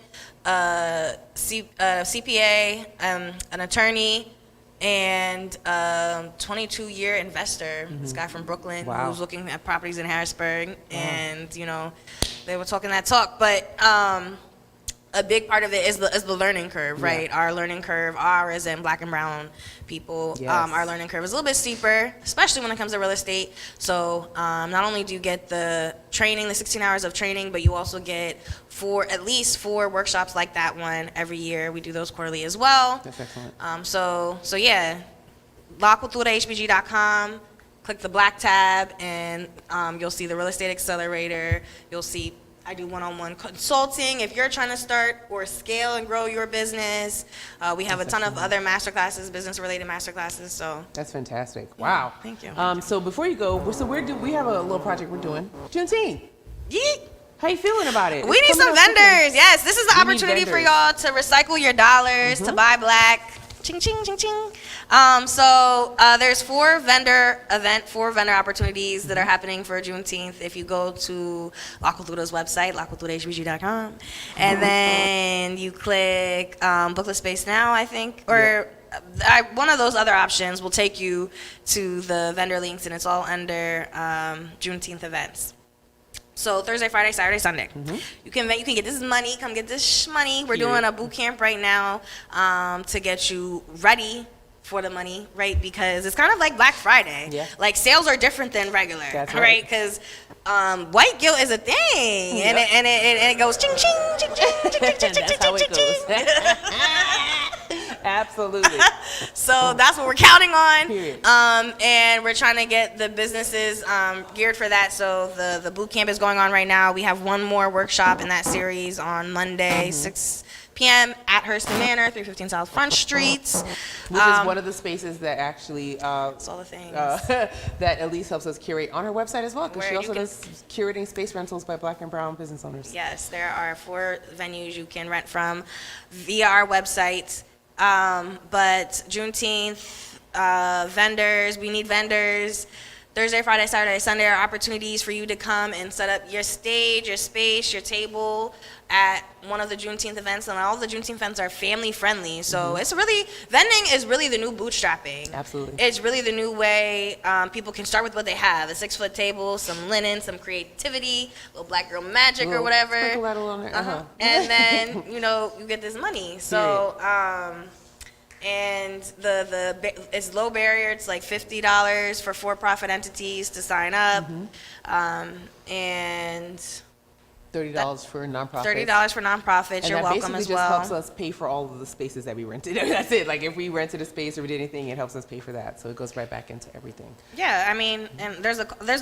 CPA, an attorney, and 22-year investor. This guy from Brooklyn who's looking at properties in Harrisburg, and you know, they were talking that talk, but. A big part of it is the learning curve, right? Our learning curve, ours and black and brown people, our learning curve is a little bit steeper, especially when it comes to real estate. So not only do you get the training, the 16 hours of training, but you also get at least 4 workshops like that one every year. We do those quarterly as well. That's excellent. So yeah, laculturahbg.com. Click the black tab, and you'll see the Real Estate Accelerator. You'll see I do one-on-one consulting if you're trying to start or scale and grow your business. We have a ton of other masterclasses, business-related masterclasses. So that's fantastic. Wow. Thank you. So before you go, we have a little project we're doing. Juneteenth. Yeet. How you feeling about it? We need some vendors. Yes, this is the opportunity for y'all to recycle your dollars, to buy black. Ching, ching, ching, ching. So there's 4 vendor opportunities that are happening for Juneteenth. If you go to La Cultura's website, laculturahbg.com, and then you click book the space now, I think, or one of those other options will take you to the vendor links, and it's all under Juneteenth events. So Thursday, Friday, Saturday, Sunday. You can get this money. Come get this money. We're doing a boot camp right now to get you ready for the money, right? Because it's kind of like Black Friday. Yeah. Like sales are different than regular, That's right? right. Because white guilt is a thing, and it goes ching ching ching ching ching ching ching That's how ching it goes. Absolutely. So that's what we're counting on. Period. And we're trying to get the businesses geared for that. So the boot camp is going on right now. We have one more workshop in that series on Monday, 6 p.m. at Hurston Manor, 315 South Front Street. Which is one of the spaces that actually It's all the things. that Elise helps us curate on her website as well, because Where she you also can- does curating space rentals by Black and Brown business owners. Yes, there are 4 venues you can rent from via our website. But Juneteenth, vendors, we need vendors. Thursday, Friday, Saturday, Sunday are opportunities for you to come and set up your stage, your space, your table at one of the Juneteenth events. And all the Juneteenth events are family friendly. So it's really, vending is really the new bootstrapping. Absolutely. It's really the new way people can start with what they have. A 6-foot table, some linen, some creativity, a little black girl magic or whatever. Sprinkle that on there. And then, you get this money. So, and it's low barrier. It's like $50 for for-profit entities to sign up, and $30 for nonprofits. $30 for nonprofits. And You're that welcome basically as just well. helps us pay for all of the spaces that we rented. That's it. Like if we rented a space or we did anything, it helps us pay for that. So it goes right back into everything. Yeah, I mean, and there's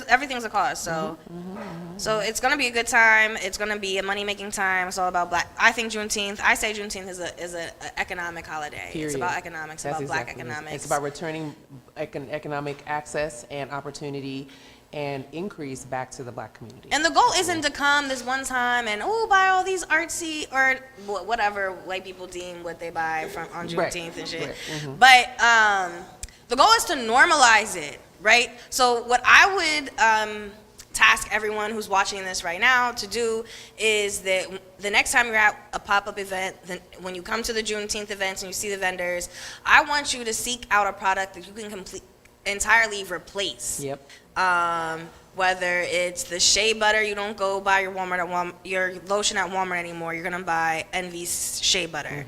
everything's a cost. So, so it's gonna be a good time. It's gonna be a money making time. It's all about Black. I think Juneteenth. I say Juneteenth is a economic holiday. Period. It's about economics. That's about Black exactly it. economics. It's about returning economic access and opportunity and increase back to the Black community. And the goal isn't to come this one time and buy all these artsy or whatever white people deem what they buy from on Juneteenth and shit. Right. But the goal is to normalize it, right? So what I would task everyone who's watching this right now to do is that the next time you're at a pop-up event, then when you come to the Juneteenth events and you see the vendors, I want you to seek out a product that you can entirely replace. Yep. Whether it's the shea butter, you don't go buy your your lotion at Walmart anymore. You're gonna buy Envy's shea butter.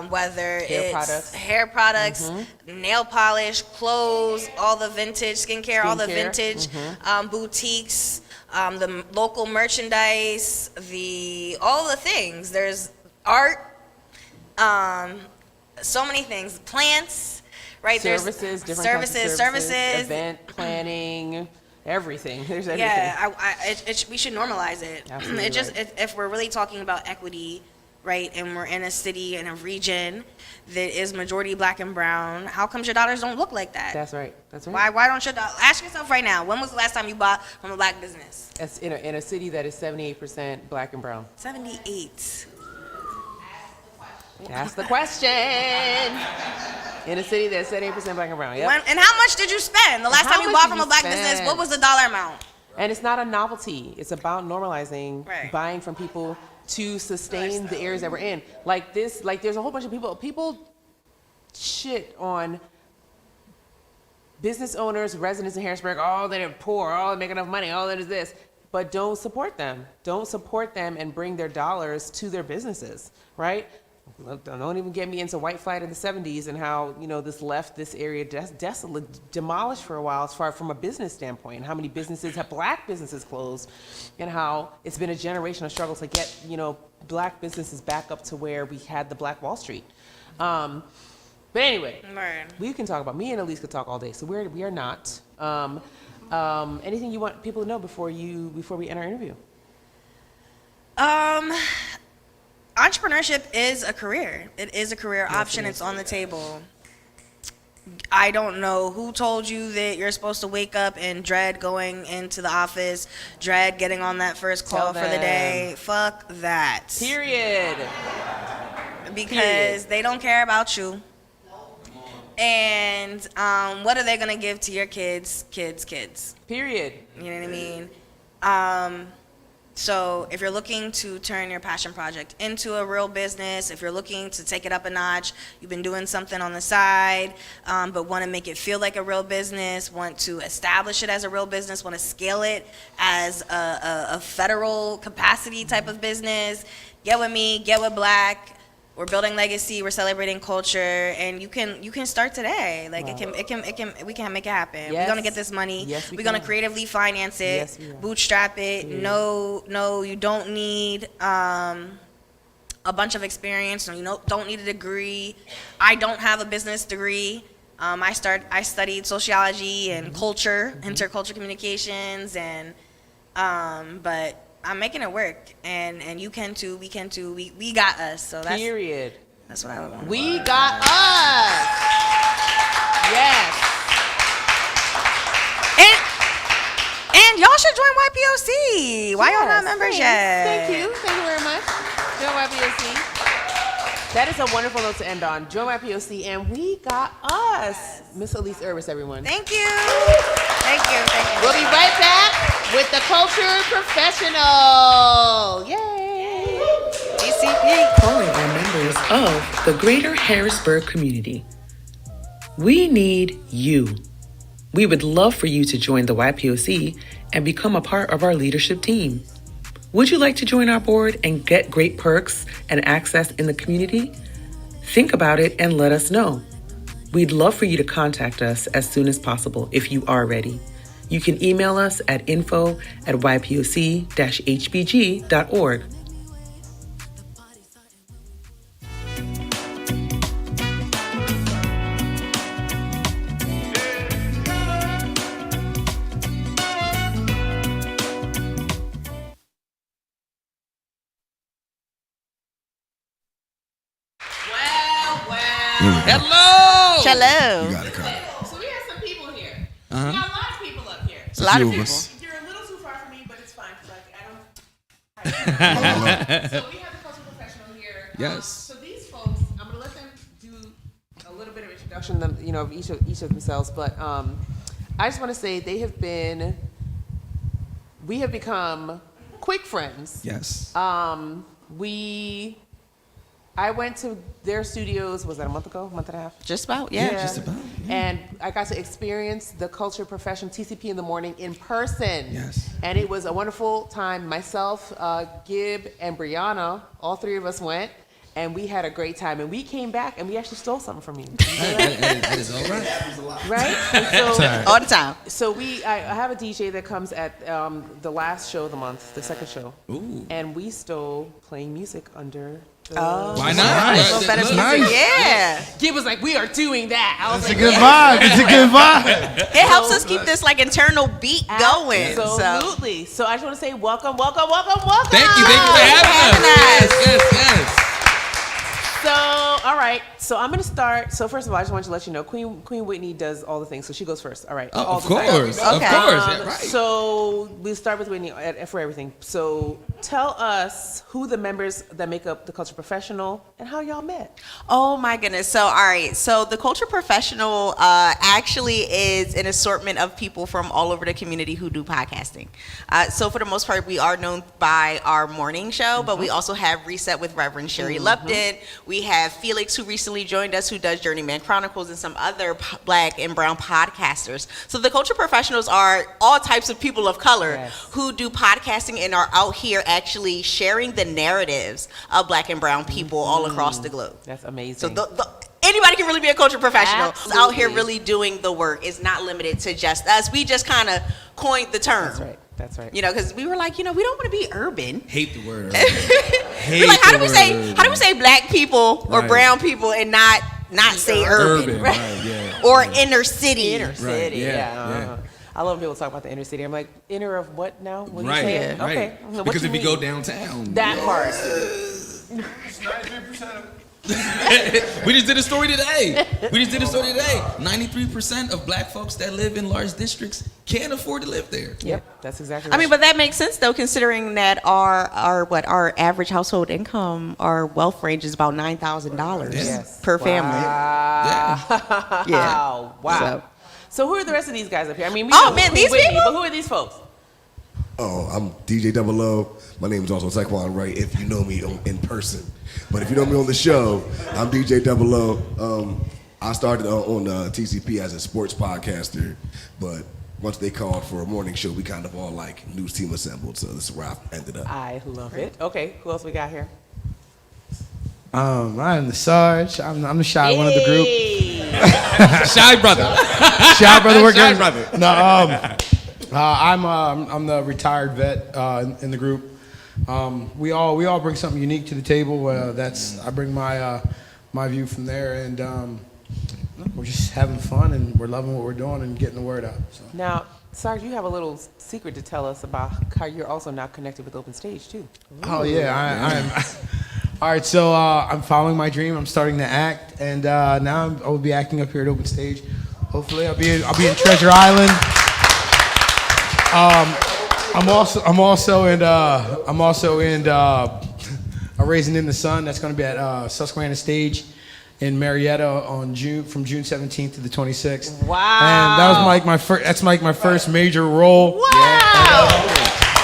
Whether it's hair products, nail polish, clothes, all the vintage skincare, all the vintage boutiques, the local merchandise, all the things. There's art, so many things. Plants. Right, Services, there's different kinds of services, event planning, everything. There's everything. Yeah, we should normalize it. Absolutely It just right. if we're really talking about equity, right, and we're in a city and a region that is majority Black and brown, how comes your dollars don't look like that? That's right. That's right. Why don't your ask yourself right now? When was the last time you bought from a Black business? It's in a city that is 78% Black and brown. 78. That's the question. In a city that's 78% Black and brown. Yep. And how much did you spend the last time you bought from a Black spend? business? What was the dollar amount? And it's not a novelty. It's about normalizing Right. buying from people to sustain the areas that we're in. Like this, like there's a whole bunch of people shit on business owners, residents in Harrisburg, oh, they're poor, oh, they make enough money, oh, that is this. But don't support them. Don't support them and bring their dollars to their businesses, right? Don't even get me into white flight in the 70s and how, this left this area desolate, demolished for a while as far from a business standpoint, and how many businesses have Black businesses closed, and how it's been a generational struggle to get, Black businesses back up to where we had the Black Wall Street. But anyway, we can talk about, me and Elise could talk all day, so we are not. Anything you want people to know before we end our interview? Entrepreneurship is a career. It is a career option. It's on the table. I don't know who told you that you're supposed to wake up and dread going into the office, dread getting on that first call for the day. Fuck that. Period. Because they don't care about you. And what are they going to give to your kids? Period. You know what I mean? So if you're looking to turn your passion project into a real business, if you're looking to take it up a notch, you've been doing something on the side, but want to make it feel like a real business, want to establish it as a real business, want to scale it as a federal capacity type of business, get with me, get with Black. we're building legacy, we're celebrating culture, and you can start today. Like we can make it happen. Yes. We're gonna get this money. Yes, we're gonna creatively finance it, Yes, we are. bootstrap it. No, you don't need a bunch of experience. No, you don't need a degree. I don't have a business degree. I studied sociology and culture, intercultural communications, and but I'm making it work, and you can too. We can too. We got us. So that's Period. That's what I want. We got us. Yes. And y'all should join YPOC. Why y'all not members yet? Thank you. Thank you very much. Join YPOC. That is a wonderful note to end on. Join YPOC, and we got us. Miss Elise Irvis, everyone. Thank you. Thank you. We'll be right back with the Culture Professional. Yay. DCP. Calling our members of the greater Harrisburg community. We need you. We would love for you to join the YPOC and become a part of our leadership team. Would you like to join our board and get great perks and access in the community? Think about it and let us know. We'd love for you to contact us as soon as possible if you are ready. You can email us at info@ypoc-hbg.org. Hello. Hello. You got it, Kyle. So we have some people here. Uh-huh. We got a lot of people up here. A lot of few of people. us. You're a little too far from me, but it's fine. Like I don't. So we have the cultural professional here. Yes. So these folks, I'm gonna let them do a little bit of introduction, of each of themselves. But I just want to say we have become quick friends. Yes. I went to their studios, was that a month ago, month and a half? Just about, yeah. Just about. Yeah. And I got to experience the culture profession, TCP in the morning, in person. Yes. And it was a wonderful time. Myself, Gib, and Brianna, all three of us went, and we had a great time. And we came back, and we actually stole something from you. That is all right. Right? And so, All the time. so I have a DJ that comes at the last show of the month, the second show. Ooh. And we stole playing music under the... Why not? A little better music. Yeah. Gib was like, we are doing that. I was It's a like, good vibe. It's a good vibe. It helps us keep this like internal beat going. So Absolutely. So I just want to say welcome. Thank you for having us. Yes. So, all right. So I'm going to start. So first of all, I just want to let you know, Queen Whitney does all the things. So she goes first. All right. Oh, All of the time. course. Of Okay. course. Yeah, right. So we'll start with Whitney for everything. So tell us who the members that make up the Culture Professional and how y'all met. Oh my goodness. So, all right. So the Culture Professional actually is an assortment of people from all over the community who do podcasting. So for the most part, we are known by our morning show, but we also have Reset with Reverend Sherry Lupton. We have Felix, who recently joined us, who does Journeyman Chronicles, and some other Black and brown podcasters. So the Culture Professionals are all types of people of color who do podcasting and are out here actually sharing the narratives of Black and brown people all across the globe. That's amazing. So anybody can really be a culture professional. Absolutely. Out here really doing the work. It's not limited to just us. We just kind of coined the term. That's right. That's right. You know, because we were like, we don't want to be urban. Hate the word. We're like, how do we say Black people or Right. brown people and not say urban, right? Right, yeah. Or inner city. Inner city, yeah. I love when people talk about the inner city. I'm like, inner of what now? What Right, you saying? right. Okay. What Because if you mean? go downtown, that part. we just did a story today. 93% of Black folks that live in large districts can't afford to live there. Yep, that's exactly. I mean, but that makes sense though, considering that our average household income, our wealth range is about $9,000 per family. Wow. Yeah. Wow. So who are the rest of these guys up here? I mean, we Oh, know man, Queen these Whitney, people? But who are these folks? Oh, I'm DJ Double O. My name is also Taekwon Wright, if you know me in person. But if you know me on the show, I'm DJ Double O. I started on TCP as a sports podcaster, but once they called for a morning show, we kind of all like news team assembled. So this is where I ended up. I love it. Okay, who else we got here? I am the Sarge. I'm the shy one of the group. Shy brother. Shy brother working. Shy brother. No, I'm the retired vet in the group. We all bring something unique to the table. I bring my view from there, and we're just having fun, and we're loving what we're doing and getting the word out. So. Now, Sarge, you have a little secret to tell us about how you're also now connected with Open Stage too. Oh yeah, I am. All right, so I'm following my dream. I'm starting to act, and now I will be acting up here at Open Stage. Hopefully, I'll be in Treasure Island. I'm also in Raising in the Sun. That's going to be at Susquehanna Stage in Marietta from June 17th to the 26th. Wow! And that was my first major role. Wow!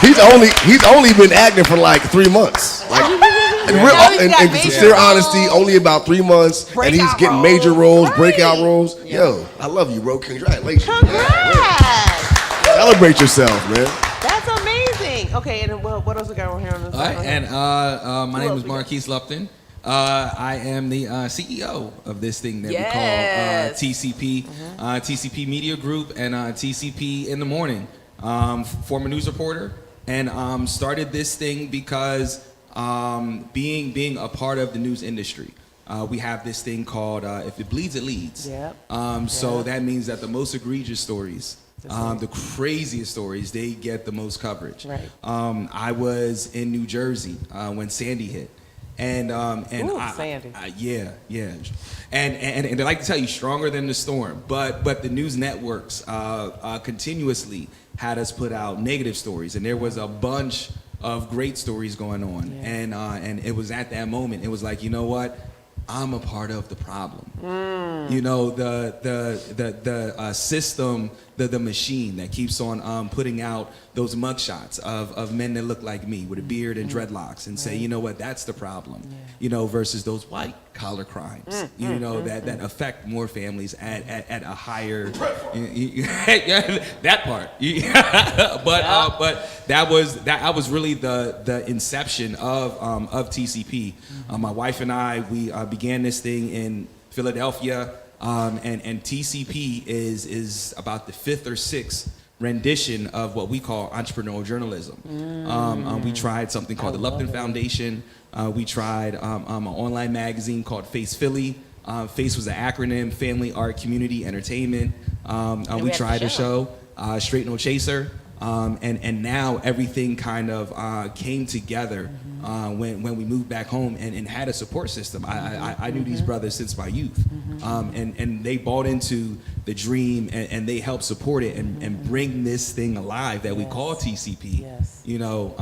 He's only been acting for like 3 months. In sincere honesty, only about 3 months, and he's getting major roles, breakout roles. Yo, I love you, bro. Congratulations. Congrats! Celebrate yourself, man. That's amazing. Okay, and what else we got over here on this? All right, and my name is Marquise Lupton. I am the CEO of this thing that we call TCP, TCP Media Group, and TCP in the Morning. Former news reporter, and started this thing because being a part of the news industry, we have this thing called if it bleeds, it leads. So that means that the most egregious stories, the craziest stories, they get the most coverage. Right. I was in New Jersey when Sandy hit. And Sandy. And they like to tell you stronger than the storm, but the news networks continuously had us put out negative stories, and there was a bunch of great stories going on, and it was at that moment it was like, you know what, I'm a part of the problem. You know, the system, the machine that keeps on putting out those mugshots of men that look like me with a beard and dreadlocks, and say, you know what, that's the problem. You know, versus those white collar crimes, you know, that affect more families at a higher that part. But that was really the inception of TCP. My wife and I, we began this thing in Philadelphia, and TCP is about the 5th or 6th rendition of what we call entrepreneurial journalism. We tried something called the Lupton Foundation. We tried an online magazine called Face Philly. FACE was an acronym, Family, Art, Community, Entertainment. We tried a show, Straight No Chaser. And now everything kind of came together when we moved back home and had a support system. I knew these brothers since my youth, and they bought into the dream, and they helped support it and bring this thing alive that we call TCP. You know,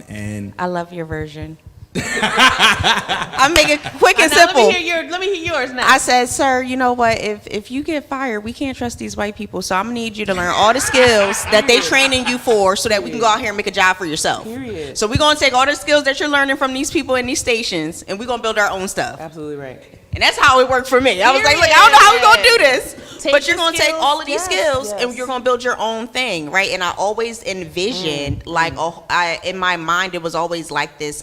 and I love your version. I'm making it quick and simple. Let me hear yours now. I said, sir, you know what? If you get fired, we can't trust these white people. So I'm gonna need you to learn all the skills that they training you for, so that we can go out here and make a job for yourself. Period. So we're gonna take all the skills that you're learning from these people in these stations, and we're gonna build our own stuff. Absolutely right. And that's how it worked for me. I was like, look, I don't know how we're gonna do this, but you're gonna take all of these skills and you're gonna build your own thing, right? And I always envisioned, in my mind, it was always like this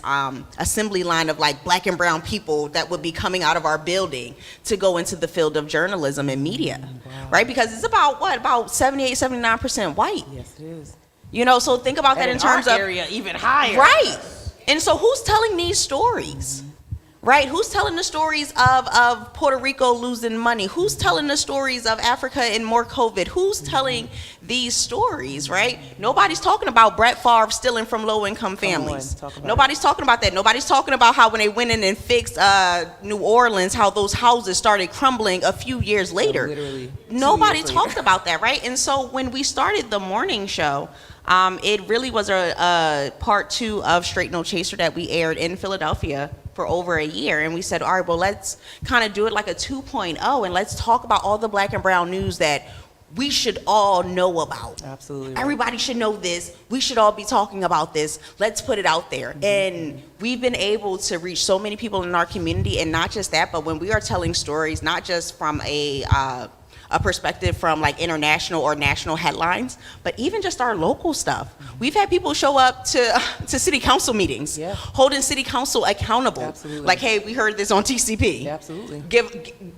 assembly line of like black and brown people that would be coming out of our building to go into the field of journalism and media, right? Because it's about 78, 79% white. Yes, it is. You know, so think about that in terms of area, even higher. Right. And so who's telling these stories? Right? Who's telling the stories of Puerto Rico losing money? Who's telling the stories of Africa and more COVID? Who's telling these stories, right? Nobody's talking about Brett Favre stealing from low-income families. Nobody's talking about that. Nobody's talking about how when they went in and fixed New Orleans, how those houses started crumbling a few years later. Nobody talked about that, right? And so when we started the morning show, it really was a part 2 of Straight No Chaser that we aired in Philadelphia for over a year. And we said, all right, well, let's kind of do it like a 2.0, and let's talk about all the black and brown news that we should all know about. Absolutely. Right. Everybody should know this. We should all be talking about this. Let's put it out there. And we've been able to reach so many people in our community, and not just that, but when we are telling stories, not just from a a perspective from like international or national headlines, but even just our local stuff. We've had people show up to city council meetings, holding city council accountable. Absolutely. Like, hey, we heard this on TCP. Absolutely.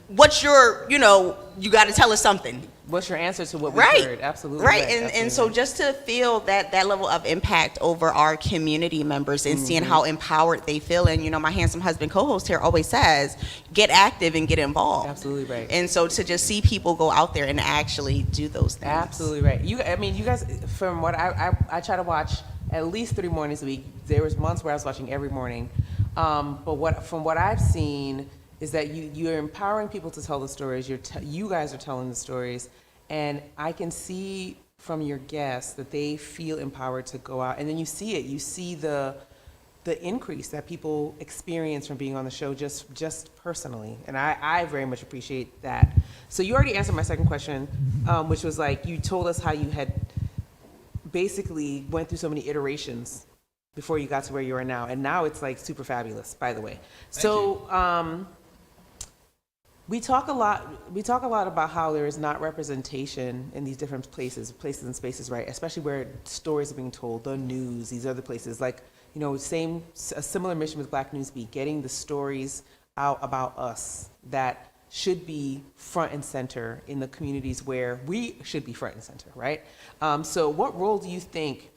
What's your, you got to tell us something. What's your answer to what we Right. heard? Absolutely. Right. And so just to feel that level of impact over our community members and seeing how empowered they feel. And, my handsome husband co-host here always says, get active and get involved. Absolutely right. And so to just see people go out there and actually do those things. Absolutely right. You guys, from what I try to watch at least 3 mornings a week. There was months where I was watching every morning. But from what I've seen is that you're empowering people to tell the stories. You guys are telling the stories, and I can see from your guests that they feel empowered to go out, and then you see it. You see the increase that people experience from being on the show just personally, and I very much appreciate that. So you already answered my second question, which was like you told us how you had basically went through so many iterations before you got to where you are now, and now it's like super fabulous, by the way. So we talk a lot about how there is not representation in these different places and spaces, right? Especially where stories are being told, the news, these other places. Like, a similar mission with Black NewsBeat, getting the stories out about us that should be front and center in the communities where we should be front and center, right? So what role do you think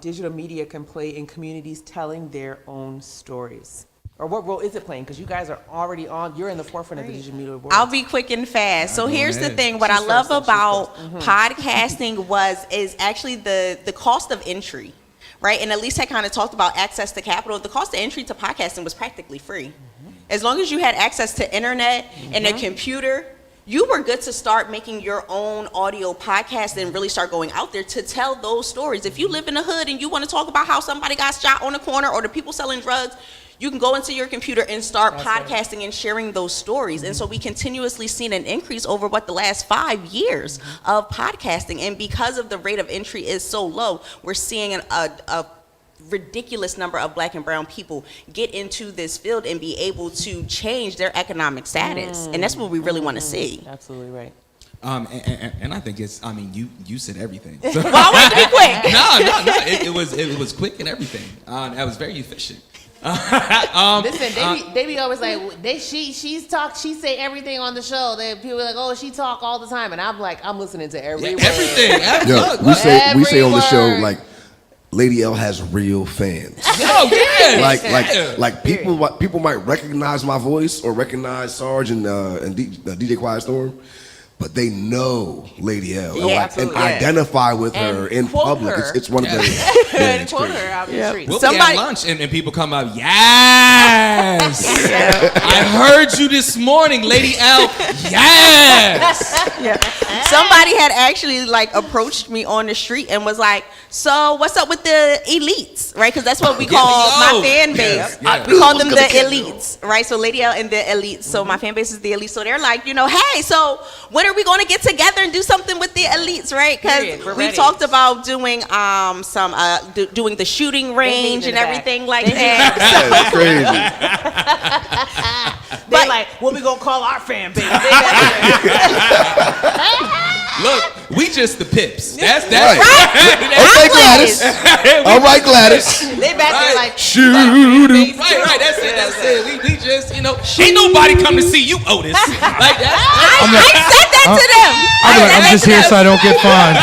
digital media can play in communities telling their own stories? Or what role is it playing? Because you guys are already you're in the forefront of the digital media world. I'll be quick and fast. So here's the thing. What I love about podcasting is actually the cost of entry, right? And Elise had kind of talked about access to capital. The cost of entry to podcasting was practically free. As long as you had access to internet and a computer, you were good to start making your own audio podcast and really start going out there to tell those stories. If you live in the hood and you want to talk about how somebody got shot on the corner or the people selling drugs, you can go into your computer and start podcasting and sharing those stories. And so we continuously seen an increase over the last 5 years of podcasting. And because of the rate of entry is so low, we're seeing a ridiculous number of Black and brown people get into this field and be able to change their economic status. And that's what we really want to see. Absolutely right. And I think it's, you said everything. Well, I want to be quick. No, it was quick and everything. That was very efficient. Listen, they be always like, she say everything on the show. People are like, oh, she talk all the time, and I'm like, I'm listening to every word. Everything. Yo, we say on the show, like, Lady L has real fans. Oh yeah. Like people might recognize my voice or recognize Sarge and DJ Quiet Storm, but they know Lady L and identify with her in public. It's one of the and quote her out in the street. We'll be at lunch and people come up, yes! I heard you this morning, Lady L. Yes! Somebody had actually approached me on the street and was like, so what's up with the elites, right? Because that's what we call my fan base. We call them the elites, right? So Lady L and the elites. So my fan base is the elites. So they're like, hey, so when are we going to get together and do something with the elites, right? Because we talked about doing doing the shooting range and everything like that. That's crazy. They're like, what we gonna call our fan base? Look, we just the pips. That's right. Okay, Gladys. All right, Gladys. They back there like shoot. Right. That's it. We just, ain't nobody come to see you, Otis. Like that. I said that to them. I'm just here so I don't get fined.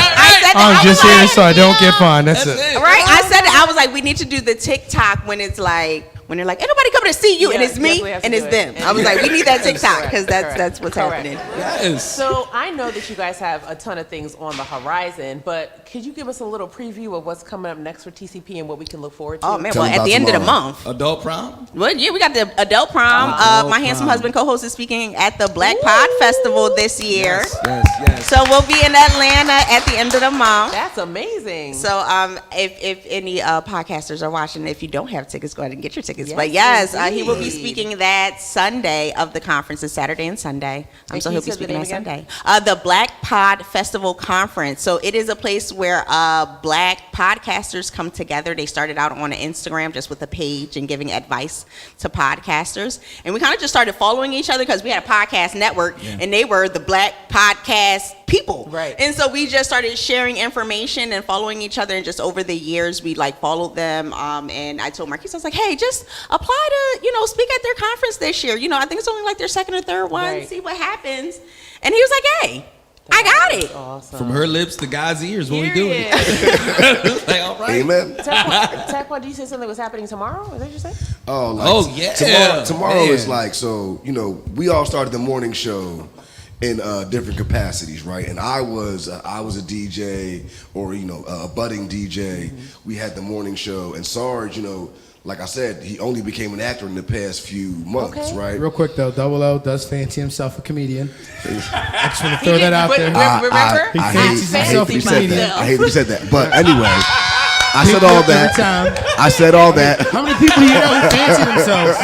I'm just here so I don't get fined. That's it. Right? I said it. I was like, we need to do the TikTok when it's like, when they're like, ain't nobody coming to see you, and it's me, and it's them. I was like, we need that TikTok, because that's what's happening. Yes. So I know that you guys have a ton of things on the horizon, but could you give us a little preview of what's coming up next for TCP and what we can look forward to? Oh, man, well, at the end of the month. Adult prom? Well, yeah, we got the adult prom. My handsome husband co-host is speaking at the Black Pod Festival this year. Yes. So we'll be in Atlanta at the end of the month. That's amazing. So if any podcasters are watching, if you don't have tickets, go ahead and get your tickets. Yes, but yes, he will be speaking that Sunday of the conference. It's Saturday and Sunday. And So can he'll you be say the speaking name on again? Sunday. The Black Pod Festival Conference. So it is a place where black podcasters come together. They started out on Instagram just with a page and giving advice to podcasters. And we kind of just started following each other because we had a podcast network and they were the Black Podcast people. Right. And so we just started sharing information and following each other. And just over the years, we like followed them. And I told Marquise, I was like, hey, just apply to, speak at their conference this year. I think it's only like their second or third one. Right. See what happens. And he was like, hey, I got it. Awesome. From her lips to God's ears when we do it. Like, all right. Amen. Taquan, did you say something was happening tomorrow? Is that what you said? Oh, yeah. Tomorrow Man. is like, we all started the morning show in different capacities, right? And I was a DJ or a budding DJ. Mm-hmm. We had the morning show, and Sarge, like I said, he only became an actor in the past few months, right? Real quick though, Double O does fancy himself a comedian. I just want to throw that out there. Remember? He fancies himself a comedian. I hate that you said that, but anyway, I said all that. I said all that. How many people you know who fancy themselves?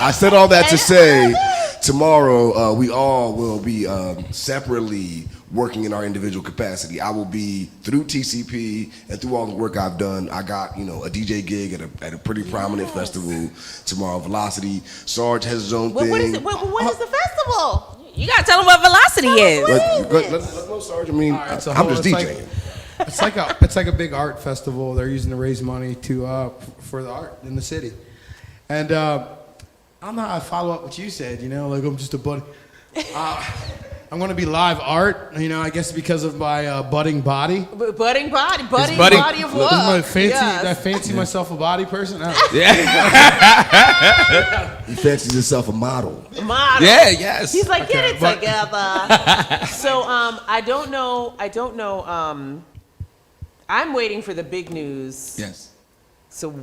I said all that to say, tomorrow we all will be separately working in our individual capacity. I will be through TCP and through all the work I've done. I got a DJ gig at a pretty prominent festival tomorrow, Velocity. Sarge has his own thing. What is it? What is the festival? You gotta tell them what Velocity is. Let's go, Sarge. I mean, I'm just DJing. It's like a big art festival. They're using to raise money for the art in the city. And I don't know how I follow up what you said. Like I'm just a buddy. I'm going to be live art, I guess because of my budding body. Budding body of what? I fancy myself a body person. He fancies himself a model. Yeah, yes. He's like, get it together. So I don't know. I'm waiting for the big news. Yes. So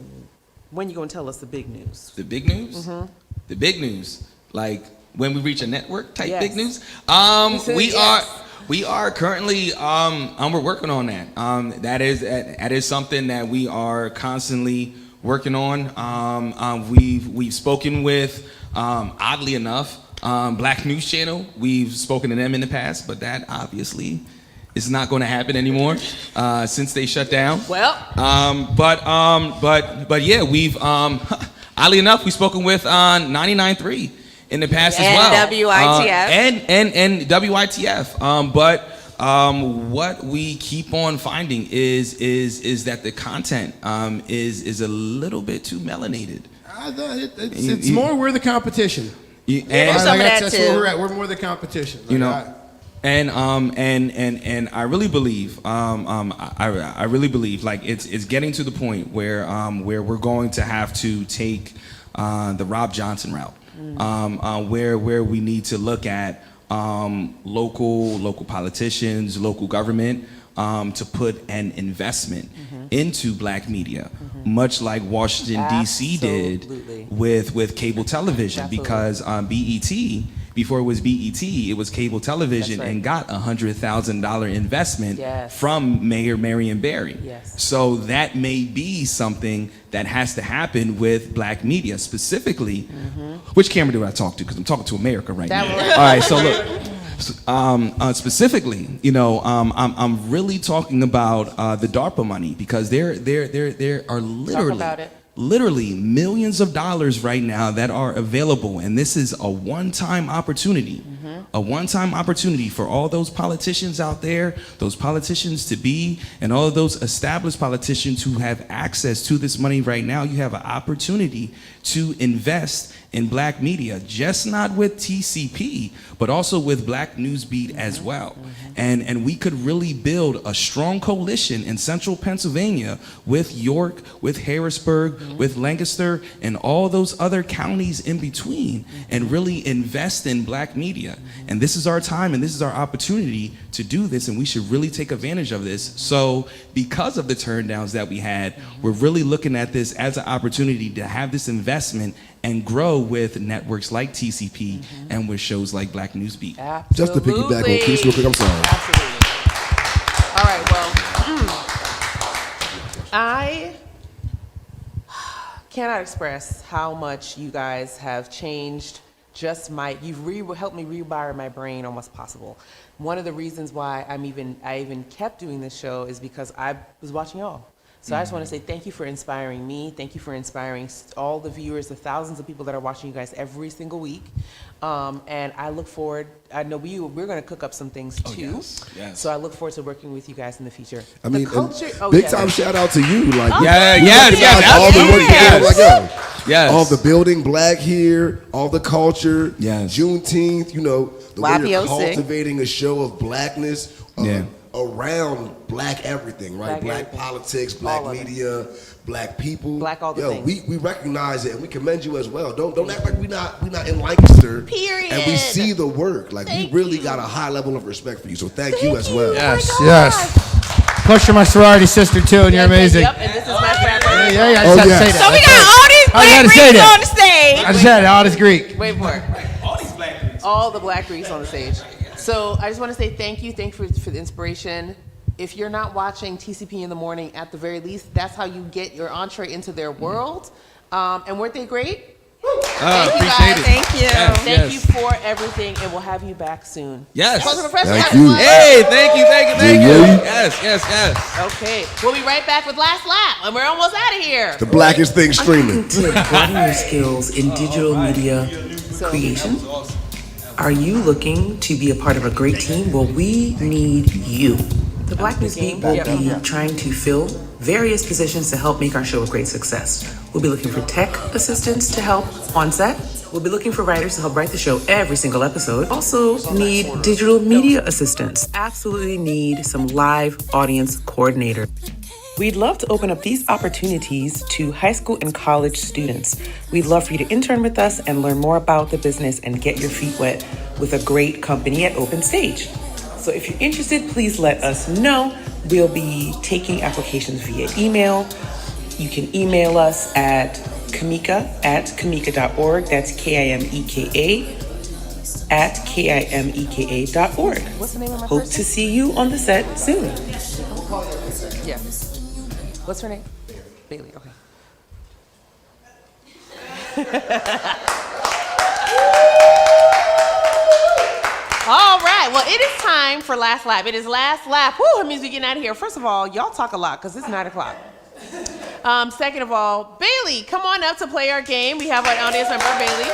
when you going to tell us the big news? The big news? Mm-hmm. The big news. Like when we reach a network type big news. We are currently we're working on that. That is something that we are constantly working on. We've spoken with oddly enough Black News Channel. We've spoken to them in the past, but that obviously is not going to happen anymore since they shut down. Well, but yeah, we've oddly enough we've spoken with 99.3 in the past as well. WITF. And WITF. But what we keep on finding is that the content is a little bit too melanated. It's more we're the competition. There's some of that that's too. where we're at. We're more the competition. And I really believe I really believe like it's getting to the point where we're going to have to take the Rob Johnson route. Where we need to look at local politicians, local government, to put an investment into Black media, much like Washington D.C. did with cable television, because BET. Before it was BET, it was cable television, and got $100,000 investment from Mayor Marion Barry. So that may be something that has to happen with Black media specifically. Which camera do I talk to? Because I'm talking to America right now. All right, so look. Specifically, I'm really talking about the DARPA money, because there are literally millions of dollars right now that are available, and this is a one-time opportunity. A one-time opportunity for all those politicians out there, those politicians to be, and all of those established politicians who have access to this money right now. You have an opportunity to invest in Black media, just not with TCP, but also with Black NewsBeat as well. And we could really build a strong coalition in central Pennsylvania with York, with Harrisburg, with Lancaster, and all those other counties in between, and really invest in Black media. And this is our time, and this is our opportunity to do this, and we should really take advantage of this. So because of the turndowns that we had, we're really looking at this as an opportunity to have this investment and grow with networks like TCP and with shows like Black NewsBeat. Absolutely. Just to piggyback on Keith real quick, I'm sorry. Absolutely. All right, well, cannot express how much you guys have changed you've helped me rewire my brain almost possible. One of the reasons why I even kept doing this show is because I was watching y'all. So I just want to say thank you for inspiring me. Thank you for inspiring all the viewers, the thousands of people that are watching you guys every single week. And I look forward, I know we're going to cook up some things too. Yes. So I look forward to working with you guys in the future. I mean, culture, big time shout out to you. Like, yes, all the work you did, like, yes. all the building black here, all the culture, yes. Juneteenth, you know, the way you're YPOC. cultivating a show of blackness around black everything, right? Black politics, black media, black people. Black all the things. We recognize it and we commend you as well. Don't act like we not in Lancaster. Period. And we see the work. Like, we really got a high level of respect for you. So thank you as well. Yes. Plus, you're my sorority sister too, and you're amazing. Yep, and this is my frat brother. Yeah, I just had to say that. So we got all these black Greeks on the stage. I just had it, all this Greek. Wait for it. All these black Greeks. All the black Greeks on the stage. So I just want to say thank you for the inspiration. If you're not watching TCP in the morning, at the very least, that's how you get your entree into their world. And weren't they great? Thank you guys. Thank you. Thank you for everything, and we'll have you back soon. Yes. Thank you. Hey, thank you. Yes. Okay, we'll be right back with Last Lap, and we're almost out of here. The blackest thing streaming. To broaden your skills in digital media creation? Are you looking to be a part of a great team? Well, we need you. The Black NewsBeat will be trying to fill various positions to help make our show a great success. We'll be looking for tech assistants to help on set. We'll be looking for writers to help write the show every single episode. Also need digital media assistants. Absolutely need some live audience coordinator. We'd love to open up these opportunities to high school and college students. We'd love for you to intern with us and learn more about the business and get your feet wet with a great company at Open Stage. So if you're interested, please let us know. We'll be taking applications via email. You can email us at Kimeka@kimeka.org. That's KIMEKA @KIMEKA.org. What's the name of my Hope person? to see you on the set soon. Yeah. What's her name? Bailey. Okay. All right. Well, it is time for Last Lap. It is Last Lap. Woo, it means we're getting out of here. First of all, y'all talk a lot because it's 9 o'clock. Second of all, Bailey, come on up to play our game. We have our audience member, Bailey.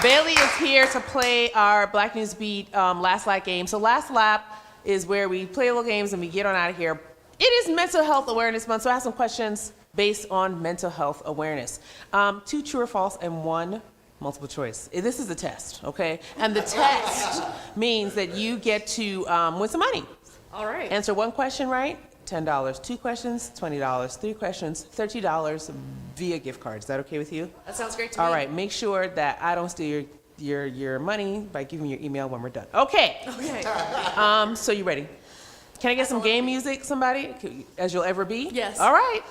Bailey is here to play our Black NewsBeat Last Lap game. So Last Lap is where we play little games and we get on out of here. It is Mental Health Awareness Month, so I have some questions based on mental health awareness. 2 true or false and 1 multiple choice. This is a test, okay? And the test means that you get to win some money. All right. Answer 1 question right, $10. 2 questions, $20. 3 questions, $30 via gift card. Is that okay with you? That sounds great to me. All right, make sure that I don't steal your money by giving me your email when we're done. Okay. Okay. So you ready? Can I get some game music, somebody? As you'll ever be? Yes. All right.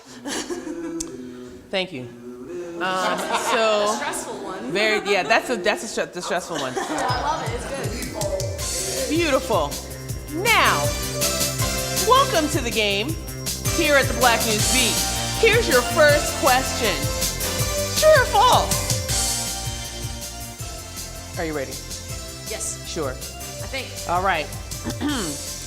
Thank you. So Stressful one. that's the stressful one. I love it. It's good. Beautiful. Now, welcome to the game here at the Black NewsBeat. Here's your first question. True or false? Are you ready? Yes. Sure. I think. All right.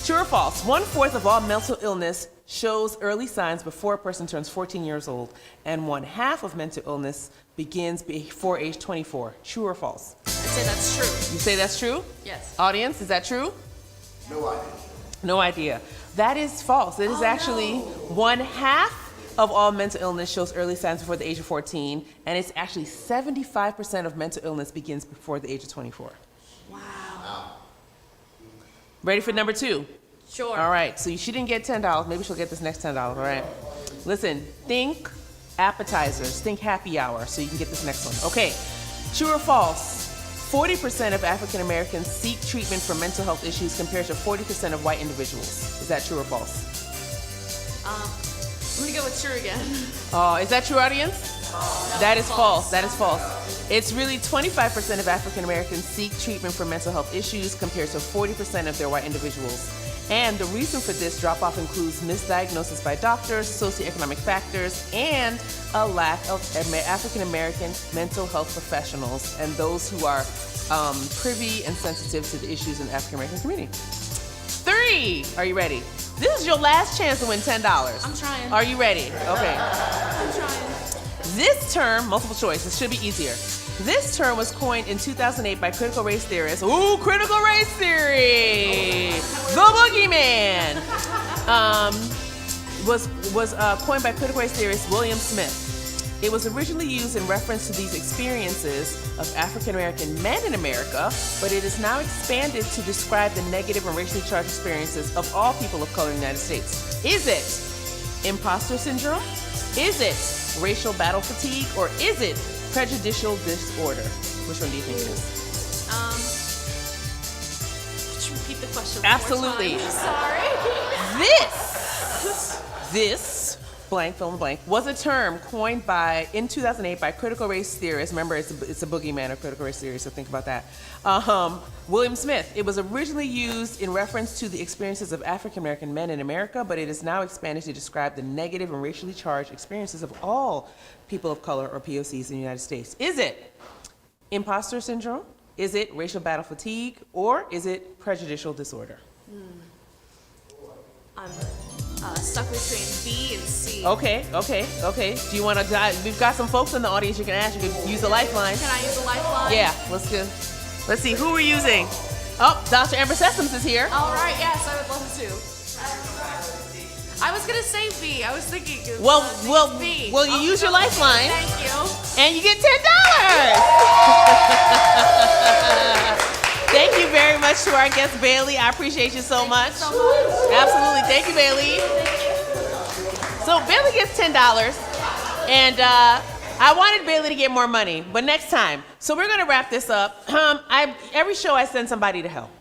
True or false? 1/4 of all mental illness shows early signs before a person turns 14 years old, and 1/2 of mental illness begins before age 24. True or false? I'd say that's true. You say that's true? Yes. Audience, is that true? No idea. No idea. That is false. It is actually 1/2 of all mental illness shows early signs before the age of 14, and it's actually 75% of mental illness begins before the age of 24. Wow. Ready for number 2? Sure. All right, so she didn't get $10. Maybe she'll get this next $10, all right? Listen, think appetizers, think happy hour, so you can get this next one. Okay, true or false? 40% of African Americans seek treatment for mental health issues compared to 40% of white individuals. Is that true or false? I'm gonna go with true again. Is that true, audience? That is false. That is false. It's really 25% of African Americans seek treatment for mental health issues compared to 40% of their white individuals. And the reason for this drop-off includes misdiagnosis by doctors, socioeconomic factors, and a lack of African-American mental health professionals and those who are privy and sensitive to the issues in the African-American community. 3, are you ready? This is your last chance to win $10. I'm trying. Are you ready? Okay. I'm trying. This term, multiple choice, this should be easier. This term was coined in 2008 by critical race theorists. Ooh, critical race theory! The boogeyman! Was coined by critical race theorist William Smith. It was originally used in reference to these experiences of African American men in America, but it is now expanded to describe the negative and racially charged experiences of all people of color in the United States. Is it imposter syndrome? Is it racial battle fatigue? Or is it prejudicial disorder? Which one do you think it is? Could you repeat the question? Absolutely. One more time? Sorry. This blank, fill in the blank, was a term coined in 2008 by critical race theorists. Remember, it's a boogeyman of critical race theory, so think about that. William Smith. It was originally used in reference to the experiences of African American men in America, but it is now expanded to describe the negative and racially charged experiences of all people of color or POCs in the United States. Is it imposter syndrome? Is it racial battle fatigue? Or is it prejudicial disorder? I'm stuck between B and C. Okay. Do you want to? We've got some folks in the audience you can ask. You can use the lifeline. Can I use the lifeline? Yeah, let's see. Who we're using? Oh, Dr. Amber Sessoms is here. All right, yes, I would love to. I was gonna say B. I was thinking. B. Well, you use your lifeline. Thank you. And you get $10. Thank you very much to our guest, Bailey. I appreciate you so much. Thank you so much. Absolutely. Thank you, Bailey. Thank you. So Bailey gets $10. And I wanted Bailey to get more money, but next time. So we're going to wrap this up. Every show I send somebody to hell.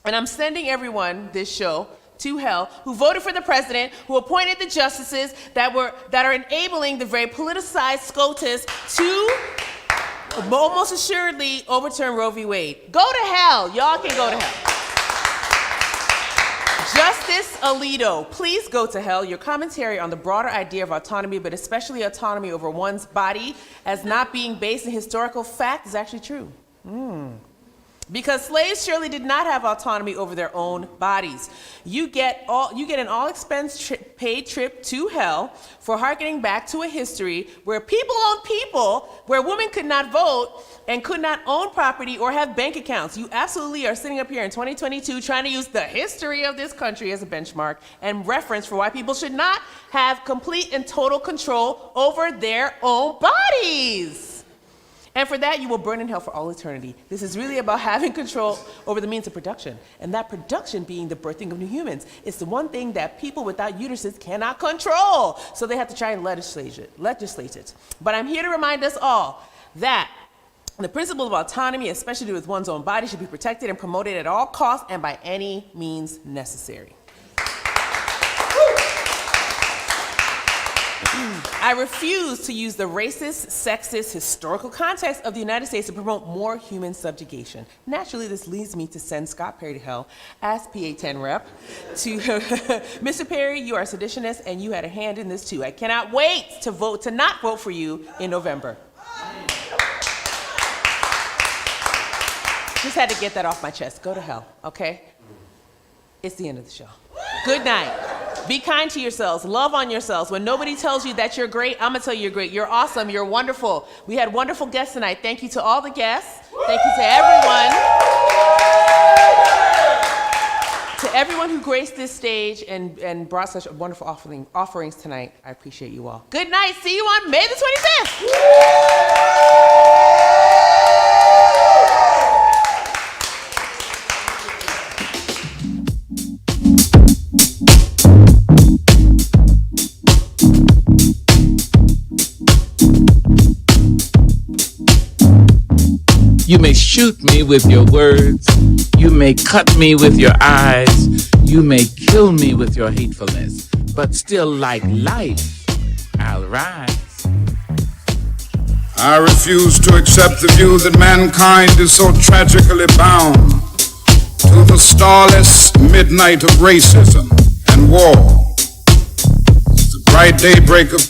And I'm sending everyone this show to hell who voted for the president, who appointed the justices that are enabling the very politicized SCOTUS to almost assuredly overturn Roe v. Wade. Go to hell. Y'all can go to hell. Justice Alito, please go to hell. Your commentary on the broader idea of autonomy, but especially autonomy over one's body as not being based in historical fact is actually true. Because slaves surely did not have autonomy over their own bodies. You get an all-expense paid trip to hell for hearkening back to a history where people owned people, where women could not vote and could not own property or have bank accounts. You absolutely are sitting up here in 2022 trying to use the history of this country as a benchmark and reference for why people should not have complete and total control over their own bodies. And for that, you will burn in hell for all eternity. This is really about having control over the means of production, and that production being the birthing of new humans. It's the one thing that people without uteruses cannot control, so they have to try and legislate it. But I'm here to remind us all that the principle of autonomy, especially to do with one's own body, should be protected and promoted at all costs and by any means necessary. I refuse to use the racist, sexist, historical context of the United States to promote more human subjugation. Naturally, this leads me to send Scott Perry to hell as PA-10 rep. To Mr. Perry, you are a seditionist, and you had a hand in this too. I cannot wait to not vote for you in November. Just had to get that off my chest. Go to hell, okay? It's the end of the show. Good night. Be kind to yourselves. Love on yourselves. When nobody tells you that you're great, I'm going to tell you you're great. You're awesome. You're wonderful. We had wonderful guests tonight. Thank you to all the guests. Thank you to everyone. To everyone who graced this stage and brought such wonderful offerings tonight. I appreciate you all. Good night. See you on May the 25th. You may shoot me with your words. You may cut me with your eyes. You may kill me with your hatefulness. But still, like life, I'll rise. I refuse to accept the view that mankind is so tragically bound to to the starless midnight of racism and war. The bright daybreak of